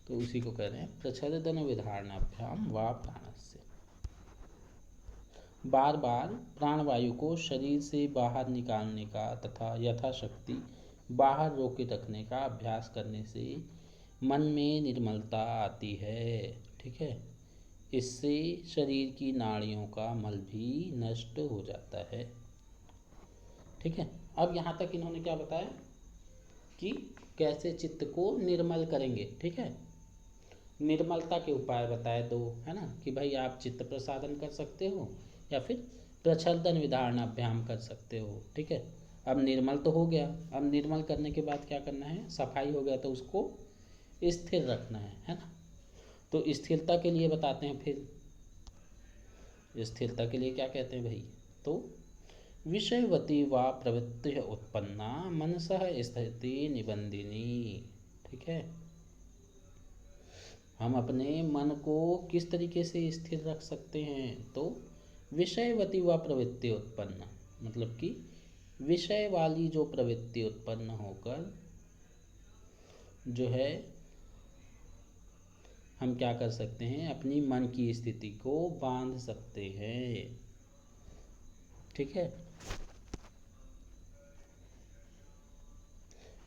तो उसी को कह रहे हैं प्रच्छदन विधारणाभ्याम व प्राणस्य। बार बार प्राणवायु को शरीर से बाहर निकालने का तथा यथाशक्ति बाहर रोके रखने का अभ्यास करने से मन में निर्मलता आती है। ठीक है, इससे शरीर की नाड़ियों का मल भी नष्ट हो जाता है। ठीक है, अब यहाँ तक इन्होंने क्या बताया कि कैसे चित्त को निर्मल करेंगे। ठीक है, निर्मलता के उपाय बताए दो, है ना, कि भाई आप चित्त प्रसादन कर सकते हो या फिर प्रच्छन्न विधारणाभ्याम कर सकते हो। ठीक है, अब निर्मल तो हो गया, अब निर्मल करने के बाद क्या करना है, सफाई हो गया तो उसको स्थिर रखना है ना। तो स्थिरता के लिए बताते हैं, फिर स्थिरता के लिए क्या कहते हैं भाई, तो विषयवती व प्रवृत्ति उत्पन्ना मनसः स्थिति निबंधिनी। ठीक है, हम अपने मन को किस तरीके से स्थिर रख सकते हैं, तो विषयवती व प्रवृत्ति उत्पन्न, मतलब कि विषय वाली जो प्रवृत्ति उत्पन्न होकर जो है हम क्या कर सकते हैं, अपनी मन की स्थिति को बांध सकते हैं। ठीक है,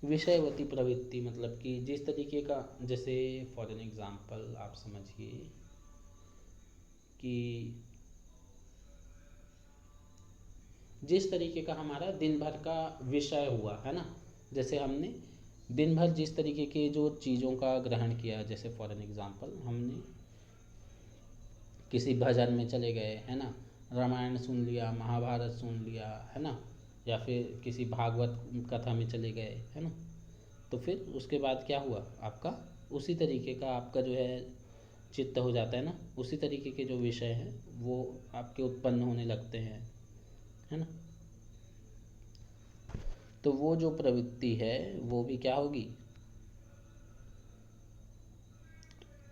विषयवती प्रवृत्ति मतलब कि जिस तरीके का, जैसे फॉर एन एग्जांपल आप समझिए कि जिस तरीके का हमारा दिन भर का विषय हुआ है ना, जैसे हमने दिन भर जिस तरीके के जो चीज़ों का ग्रहण किया, जैसे फॉर एन एग्जांपल हमने किसी भजन में चले गए, है ना, रामायण सुन लिया, महाभारत सुन लिया, है ना, या फिर किसी भागवत कथा में चले गए, है ना, तो फिर उसके बाद क्या हुआ, आपका उसी तरीके का आपका जो है चित्त हो जाता है ना, उसी तरीके के जो विषय हैं वो आपके उत्पन्न होने लगते हैं, है ना। तो वो जो प्रवृत्ति है वो भी क्या होगी,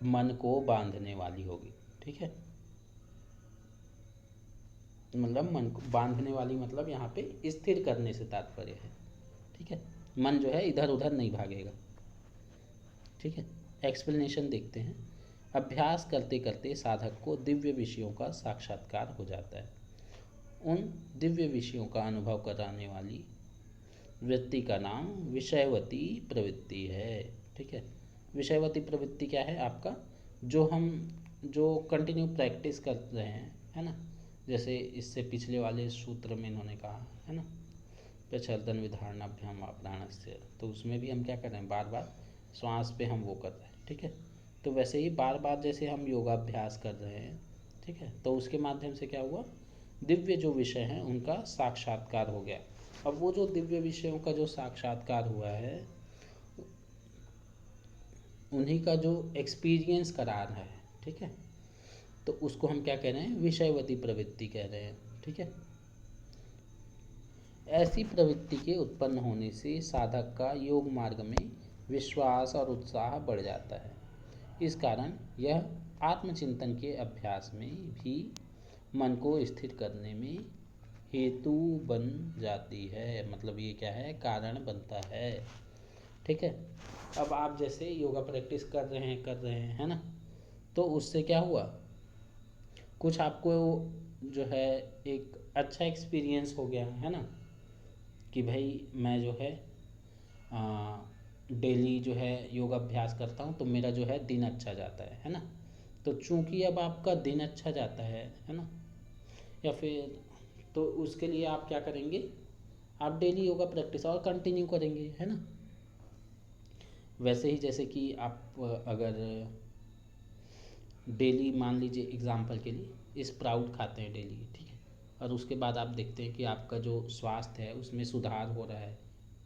मन को बांधने वाली होगी। ठीक है, मतलब मन को बांधने वाली मतलब यहाँ पे स्थिर करने से तात्पर्य है। ठीक है, मन जो है इधर उधर नहीं भागेगा। ठीक है, एक्सप्लेनेशन देखते हैं। अभ्यास करते करते साधक को दिव्य विषयों का साक्षात्कार हो जाता है। उन दिव्य विषयों का अनुभव कराने वाली वृत्ति का नाम विषयवती प्रवृत्ति है। ठीक है, विषयवती प्रवृत्ति क्या है आपका, जो कंटिन्यू प्रैक्टिस कर रहे हैं, है ना, जैसे इससे पिछले वाले सूत्र में इन्होंने कहा है ना, प्रच्छन्न विधारणाभ्याम प्राणस्य, तो उसमें भी हम क्या कर रहे हैं, बार बार श्वास पे हम वो कर रहे हैं। ठीक है, तो वैसे ही बार बार जैसे हम योगाभ्यास कर रहे हैं, ठीक है, तो उसके माध्यम से क्या हुआ, दिव्य जो विषय हैं उनका साक्षात्कार हो गया। अब वो जो दिव्य विषयों का जो साक्षात्कार हुआ है उन्हीं का जो एक्सपीरियंस करा रहा है। ठीक है, तो उसको हम क्या कह रहे हैं, विषयवती प्रवृत्ति कह रहे हैं। ठीक है, ऐसी प्रवृत्ति के उत्पन्न होने से साधक का योग मार्ग में विश्वास और उत्साह बढ़ जाता है। इस कारण यह आत्मचिंतन के अभ्यास में भी मन को स्थिर करने में हेतु बन जाती है, मतलब ये क्या है, कारण बनता है। ठीक है, अब आप जैसे योगा प्रैक्टिस कर रहे हैं, है ना, तो उससे क्या हुआ, कुछ आपको जो है एक अच्छा एक्सपीरियंस हो गया, है ना, कि भाई मैं जो है डेली जो है योगाभ्यास करता हूँ तो मेरा जो है दिन अच्छा जाता है ना। तो चूंकि अब आपका दिन अच्छा जाता है ना, या फिर तो उसके लिए आप क्या करेंगे, आप डेली योगा प्रैक्टिस और कंटिन्यू करेंगे, है ना। वैसे ही जैसे कि आप अगर डेली मान लीजिए एग्जाम्पल के लिए स्प्राउट खाते हैं डेली, ठीक है, और उसके बाद आप देखते हैं कि आपका जो स्वास्थ्य है उसमें सुधार हो रहा है,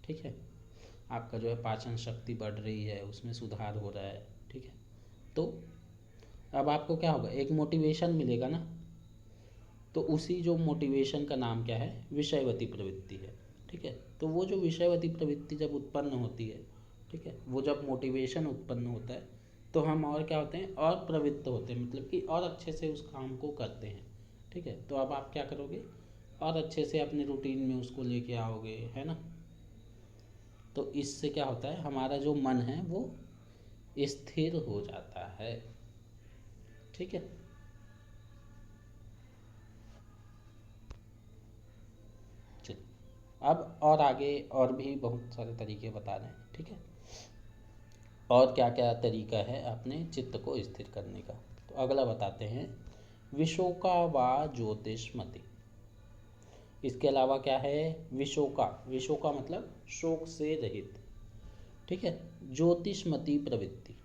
ठीक है, आपका जो है पाचन शक्ति बढ़ रही है, उसमें सुधार हो रहा है, ठीक है, तो अब आपको क्या होगा, एक मोटिवेशन मिलेगा ना, तो उसी जो मोटिवेशन का नाम क्या है, विषयवती प्रवृत्ति है। ठीक है, तो वो जो विषयवती प्रवृत्ति जब उत्पन्न होती है, ठीक है, वो जब मोटिवेशन उत्पन्न होता है तो हम और क्या होते हैं, और प्रवृत्त होते हैं, मतलब कि और अच्छे से उस काम को करते हैं। ठीक है, तो अब आप क्या करोगे, और अच्छे से अपने रूटीन में उसको लेके आओगे, है ना। तो इससे क्या होता है, हमारा जो मन है वो स्थिर हो जाता है। ठीक है, चलो अब और आगे और भी बहुत सारे तरीके बता रहे हैं, ठीक है। और क्या क्या तरीका है अपने चित्त को स्थिर करने का। तो अगला बताते हैं, विशोका व ज्योतिषमति। इसके अलावा क्या है, विशोका, विशोका मतलब शोक से रहित, ठीक है। ज्योतिषमति प्रवृत्ति,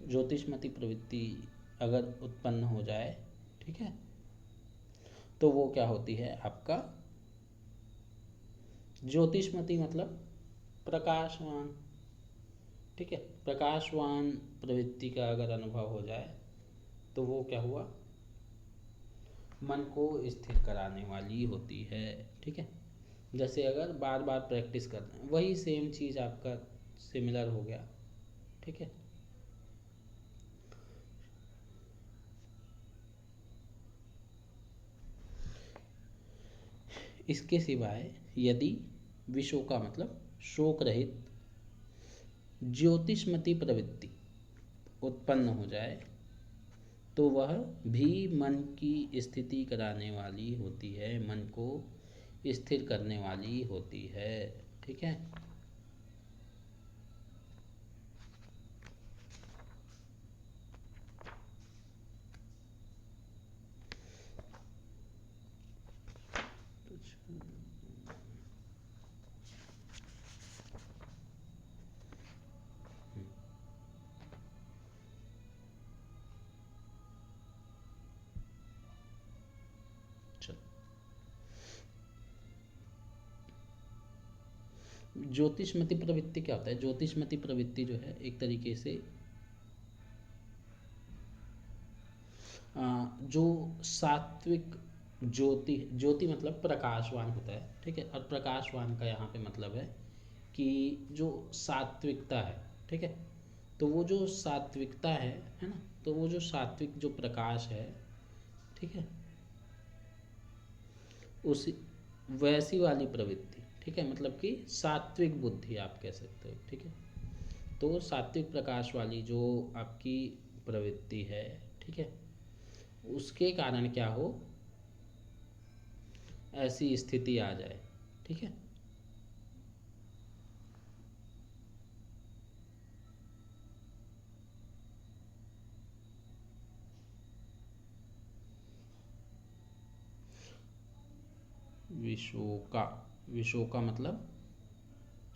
ज्योतिषमति प्रवृत्ति अगर उत्पन्न हो जाए, ठीक है, तो वो क्या होती है आपका, ज्योतिषमति मतलब प्रकाशवान, ठीक है। प्रकाशवान प्रवृत्ति का अगर अनुभव हो जाए तो वो क्या हुआ, मन को स्थिर कराने वाली होती है, ठीक है। जैसे अगर बार बार प्रैक्टिस करते हैं, वही सेम चीज़ आपका सिमिलर हो गया, ठीक है। इसके सिवाय यदि विशोका मतलब शोक रहित ज्योतिषमती प्रवृत्ति उत्पन्न हो जाए तो वह भी मन की स्थिति कराने वाली होती है, मन को स्थिर करने वाली होती है, ठीक है। चलो, ज्योतिषमती प्रवृत्ति क्या होता है, ज्योतिषमती प्रवृत्ति जो है एक तरीके से जो सात्विक ज्योति, ज्योति मतलब प्रकाशवान होता है, ठीक है। और प्रकाशवान का यहाँ पे मतलब है कि जो सात्विकता है, ठीक है। तो वो जो सात्विकता है ना, तो वो जो सात्विक जो प्रकाश है, ठीक है, उसी वैसी वाली प्रवृत्ति, ठीक है, मतलब कि सात्विक बुद्धि आप कह सकते हो, ठीक है। तो सात्विक प्रकाश वाली जो आपकी प्रवृत्ति है, ठीक है, उसके कारण क्या हो, ऐसी स्थिति आ जाए, ठीक है। विशोका, विशोका मतलब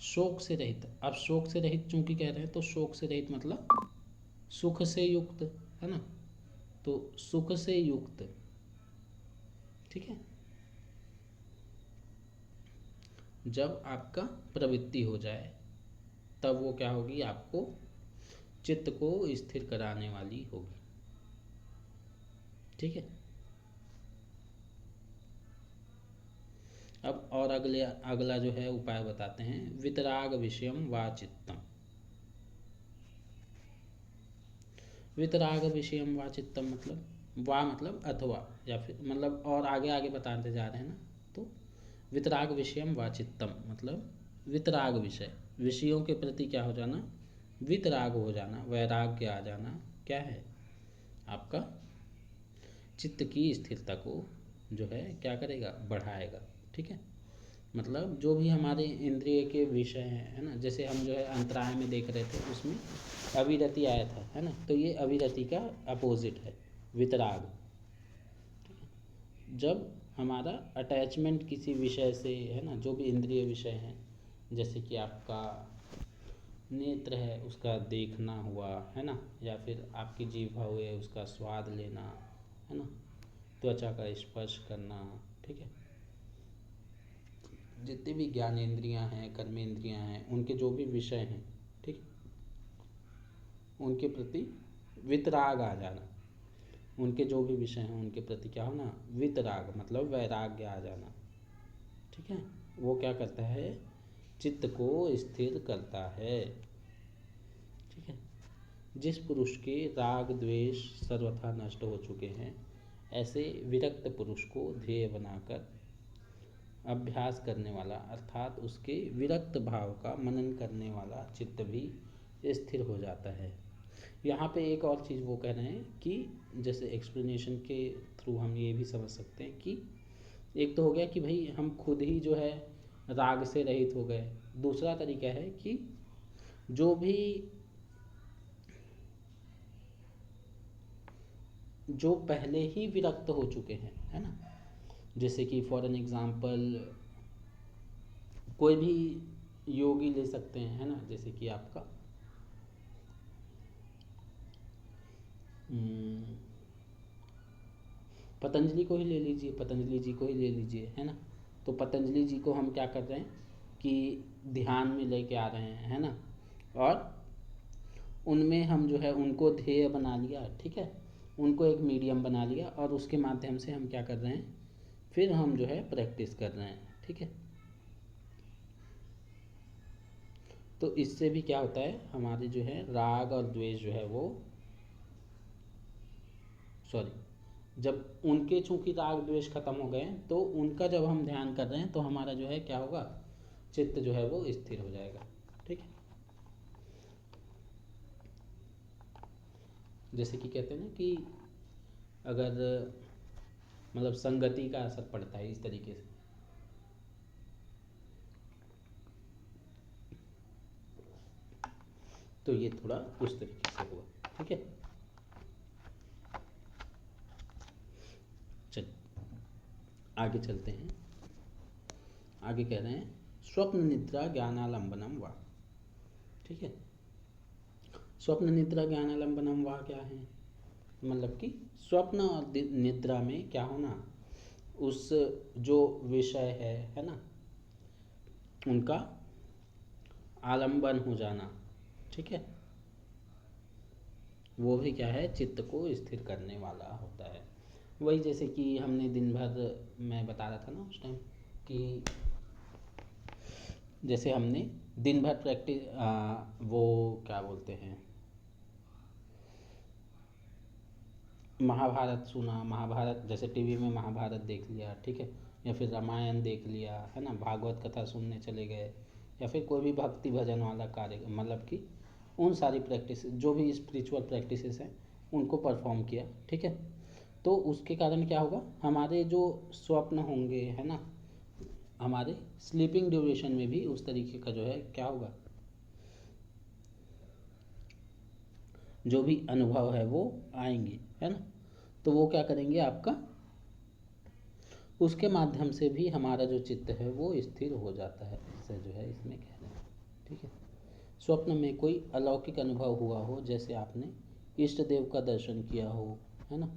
शोक से रहित। अब शोक से रहित चूंकि कह रहे हैं तो शोक से रहित मतलब सुख से युक्त, है ना। तो सुख से युक्त, ठीक है, जब आपका प्रवृत्ति हो जाए तब वो क्या होगी, आपको चित्त को स्थिर कराने वाली होगी, ठीक है। अब और अगले अगला जो है उपाय बताते हैं, वितराग विषयम वा चित्तम। वितराग विषयम वा चित्तम मतलब वा मतलब अथवा, या फिर मतलब और आगे आगे बताते जा रहे हैं ना। तो वितराग विषयम वा चित्तम मतलब वितराग विषय, विषयों के प्रति क्या हो जाना, वितराग हो जाना, वैराग्य आ जाना, क्या है आपका, चित्त की स्थिरता को जो है क्या करेगा, बढ़ाएगा, ठीक है। मतलब जो भी हमारे इंद्रिय के विषय हैं, है ना, जैसे हम जो है अंतराय में देख रहे थे उसमें अविरति आया था, है ना, तो ये अविरति का अपोजिट है वितराग। जब हमारा अटैचमेंट किसी विषय से, है ना, जो भी इंद्रिय विषय हैं, जैसे कि आपका नेत्र है उसका देखना हुआ, है ना, या फिर आपकी जीभ हुए उसका स्वाद लेना, है ना, त्वचा का स्पर्श करना, ठीक है, जितनी भी ज्ञानेंद्रियां हैं, कर्मेंद्रियां हैं, उनके जो भी विषय हैं, ठीक, उनके प्रति वितराग आ जाना, उनके जो भी विषय हैं उनके प्रति क्या होना, वितराग मतलब वैराग्य आ जाना, ठीक है। वो क्या करता है, चित्त को स्थिर करता है, ठीक है। जिस पुरुष के राग द्वेष सर्वथा नष्ट हो चुके हैं, ऐसे विरक्त पुरुष को ध्येय बनाकर अभ्यास करने वाला, अर्थात उसके विरक्त भाव का मनन करने वाला चित्त भी स्थिर हो जाता है। यहाँ पे एक और चीज़ वो कह रहे हैं कि जैसे एक्सप्लेनेशन के थ्रू हम ये भी समझ सकते हैं कि एक तो हो गया कि भाई हम खुद ही जो है राग से रहित हो गए। दूसरा तरीका है कि जो भी जो पहले ही विरक्त हो चुके हैं, है ना, जैसे कि फॉर एन एग्जांपल कोई भी योगी ले सकते हैं, है ना, जैसे कि आपका हम्म, पतंजलि को ही ले लीजिए, पतंजलि जी को ही ले लीजिए, है ना। तो पतंजलि जी को हम क्या कर रहे हैं कि ध्यान में लेके आ रहे हैं, है ना, और उनमें हम जो है उनको ध्येय बना लिया, ठीक है, उनको एक मीडियम बना लिया और उसके माध्यम से हम क्या कर रहे हैं, फिर हम जो है प्रैक्टिस कर रहे हैं, ठीक है। तो इससे भी क्या होता है, हमारे जो है राग और द्वेष जो है वो, सॉरी, जब उनके चूंकि राग द्वेष खत्म हो गए हैं तो उनका जब हम ध्यान कर रहे हैं तो हमारा जो है क्या होगा, चित्त जो है वो स्थिर हो जाएगा, ठीक है। जैसे कि कहते हैं ना कि अगर मतलब संगति का असर पड़ता है इस तरीके से। तो ये थोड़ा उस तरीके से हुआ, ठीक है। चल आगे चलते हैं। आगे कह रहे हैं स्वप्न निद्रा ज्ञानालंबनम वा, ठीक है। स्वप्न निद्रा ज्ञानालंबनम वा क्या है, मतलब कि स्वप्न और निद्रा में क्या होना, उस जो विषय है ना, उनका आलंबन हो जाना, ठीक है, वो भी क्या है, चित्त को स्थिर करने वाला होता है। वही जैसे कि हमने दिन भर, मैं बता रहा था ना उस टाइम कि जैसे हमने दिन भर प्रैक्टिस, वो क्या बोलते हैं, महाभारत सुना, महाभारत जैसे टीवी में महाभारत देख लिया, ठीक है, या फिर रामायण देख लिया, है ना, भागवत कथा सुनने चले गए, या फिर कोई भी भक्ति भजन वाला कार्य, मतलब कि उन सारी प्रैक्टिस जो भी स्पिरिचुअल प्रैक्टिसेस हैं उनको परफॉर्म किया, ठीक है। तो उसके कारण क्या होगा, हमारे जो स्वप्न होंगे, है ना, हमारे स्लीपिंग ड्यूरेशन में भी उस तरीके का जो है क्या होगा, जो भी अनुभव है वो आएंगे, है ना। तो वो क्या करेंगे आपका, उसके माध्यम से भी हमारा जो चित्त है वो स्थिर हो जाता है, ऐसा जो है इसमें कह रहे हैं, ठीक है। स्वप्न में कोई अलौकिक अनुभव हुआ हो, जैसे आपने इष्ट देव का दर्शन किया हो, है ना,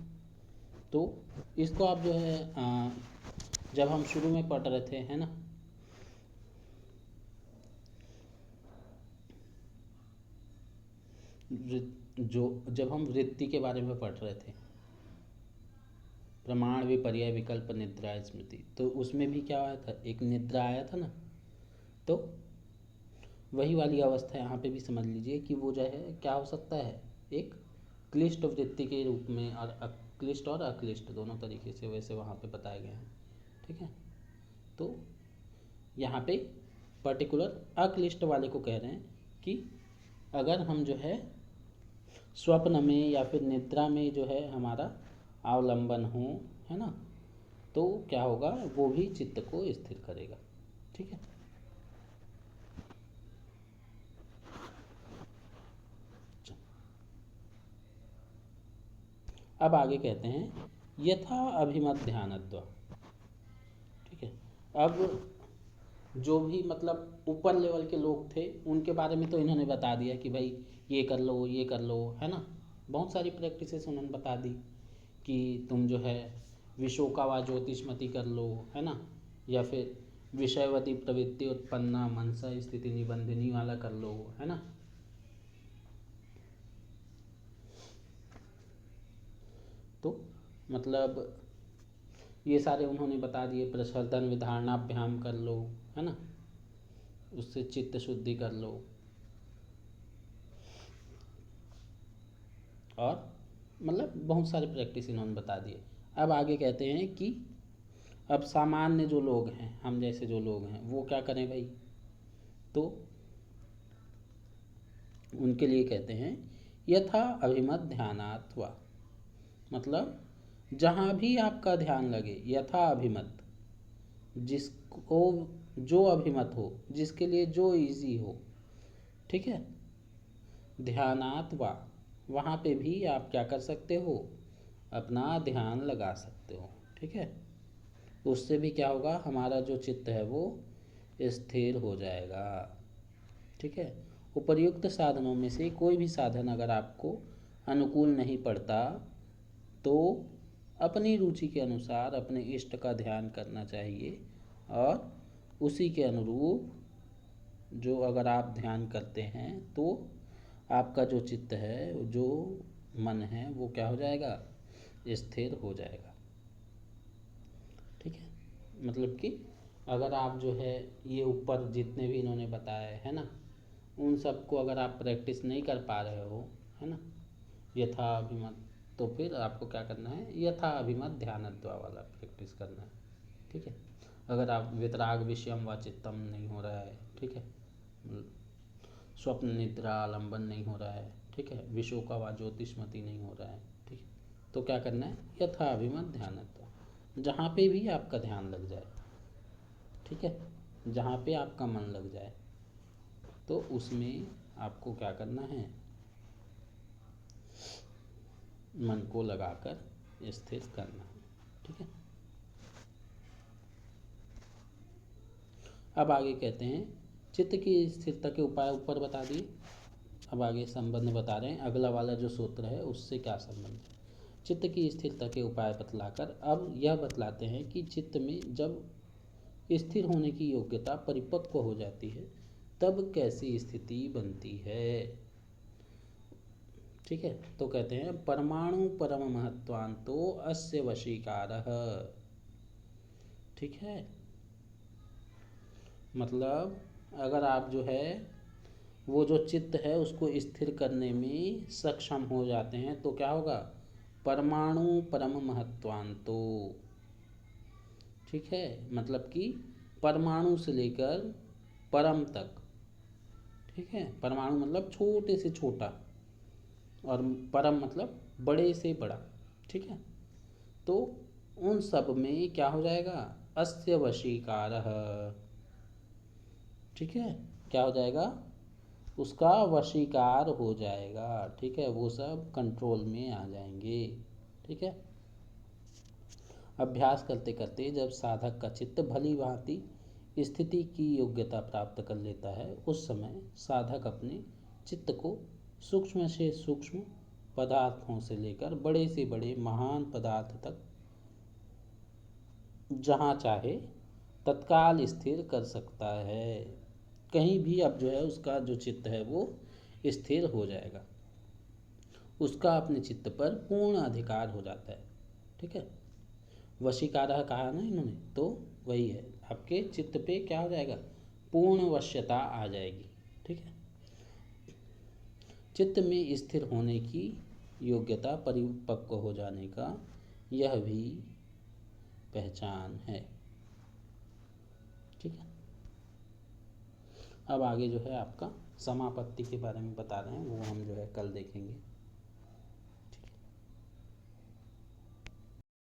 तो इसको आप जो है जब हम शुरू में पढ़ रहे थे, है ना, जो जब हम वृत्ति के बारे में पढ़ रहे थे, प्रमाण विपर्य विकल्प निद्रा स्मृति, तो उसमें भी क्या आया था, एक निद्रा आया था ना। तो वही वाली अवस्था यहाँ पे भी समझ लीजिए कि वो जो है क्या हो सकता है, एक क्लिष्ट वृत्ति के रूप में, और क्लिष्ट और अक्लिष्ट दोनों तरीके से वैसे वहाँ पे बताए गए हैं, ठीक है। तो यहाँ पे पर्टिकुलर अक्लिष्ट वाले को कह रहे हैं कि अगर हम जो है स्वप्न में या फिर निद्रा में जो है हमारा अवलंबन हो, है ना, तो क्या होगा, वो भी चित्त को स्थिर करेगा, ठीक है। अब आगे कहते हैं यथा अभिमत ध्यानत्व, ठीक है। अब जो भी मतलब ऊपर लेवल के लोग थे उनके बारे में तो इन्होंने बता दिया कि भाई ये कर लो, ये कर लो, है ना, बहुत सारी प्रैक्टिसेस उन्होंने बता दी कि तुम जो है विशोका व ज्योतिषमति कर लो, है ना, या फिर विषयवती प्रवृत्ति उत्पन्ना मनसा स्थिति निबंधिनी वाला कर लो, है ना। तो मतलब ये सारे उन्होंने बता दिए, प्रसर्धन विधारणाभ्याम कर लो, है ना, उससे चित्त शुद्धि कर लो, और मतलब बहुत सारे प्रैक्टिस इन्होंने बता दिए। अब आगे कहते हैं कि अब सामान्य जो लोग हैं, हम जैसे जो लोग हैं, वो क्या करें भाई, तो उनके लिए कहते हैं यथा अभिमत ध्यानात्वा, मतलब जहाँ भी आपका ध्यान लगे, यथा अभिमत, जिसको जो अभिमत हो, जिसके लिए जो इजी हो, ठीक है। ध्यानात वा, वहाँ पे भी आप क्या कर सकते हो, अपना ध्यान लगा सकते हो, ठीक है। उससे भी क्या होगा, हमारा जो चित्त है वो स्थिर हो जाएगा, ठीक है। उपर्युक्त साधनों में से कोई भी साधन अगर आपको अनुकूल नहीं पड़ता तो अपनी रुचि के अनुसार अपने इष्ट का ध्यान करना चाहिए, और उसी के अनुरूप जो अगर आप ध्यान करते हैं तो आपका जो चित्त है, जो मन है, वो क्या हो जाएगा, स्थिर हो जाएगा, ठीक है। मतलब कि अगर आप जो है ये ऊपर जितने भी इन्होंने बताए है ना, उन सबको अगर आप प्रैक्टिस नहीं कर पा रहे हो, है ना, यथा अभिमत, तो फिर आपको क्या करना है, यथा अभिमत ध्यानद्वा वाला प्रैक्टिस करना है, ठीक है। अगर आप वितराग विषयम व चित्तम नहीं हो रहा है, ठीक है, स्वप्न निद्रा आलंबन नहीं हो रहा है, ठीक है, विशोका व ज्योतिष्मति नहीं हो रहा है, ठीक है, तो क्या करना है, यथा अभिमत ध्यानद्वा, जहाँ पे भी आपका ध्यान लग जाए, ठीक है, जहाँ पे आपका मन लग जाए, तो उसमें आपको क्या करना है, मन को लगाकर स्थिर करना है, ठीक है। अब आगे कहते हैं चित्त की स्थिरता के उपाय ऊपर बता दिए, अब आगे संबंध बता रहे हैं, अगला वाला जो सूत्र है उससे क्या संबंध है। चित्त की स्थिरता के उपाय बतलाकर अब यह बतलाते हैं कि चित्त में जब स्थिर होने की योग्यता परिपक्व हो जाती है तब कैसी स्थिति बनती है, ठीक है। तो कहते हैं परमाणु परम महत्वांतो अस्य वशीकारः, ठीक है। मतलब अगर आप जो है वो जो चित्त है उसको स्थिर करने में सक्षम हो जाते हैं तो क्या होगा, परमाणु परम महत्वांतो, ठीक है। मतलब कि परमाणु से लेकर परम तक, ठीक है। परमाणु मतलब छोटे से छोटा, और परम मतलब बड़े से बड़ा, ठीक है। तो उन सब में क्या हो जाएगा, अस्य वशीकारः, ठीक है, क्या हो जाएगा, उसका वशीकार हो जाएगा, ठीक है, वो सब कंट्रोल में आ जाएंगे, ठीक है। अभ्यास करते करते जब साधक का चित्त भली भांति स्थिति की योग्यता प्राप्त कर लेता है उस समय साधक अपने चित्त को सूक्ष्म से सूक्ष्म पदार्थों से लेकर बड़े से बड़े महान पदार्थ तक जहाँ चाहे तत्काल स्थिर कर सकता है, कहीं भी अब जो है उसका जो चित्त है वो स्थिर हो जाएगा, उसका अपने चित्त पर पूर्ण अधिकार हो जाता है, ठीक है। वशीकारः कहा ना इन्होंने, तो वही है, आपके चित्त पे क्या हो जाएगा, पूर्ण वश्यता आ जाएगी, ठीक है। चित्त में स्थिर होने की योग्यता परिपक्व हो जाने का यह भी पहचान है, ठीक है। अब आगे जो है आपका समापत्ति के बारे में बता रहे हैं, वो हम जो है कल देखेंगे।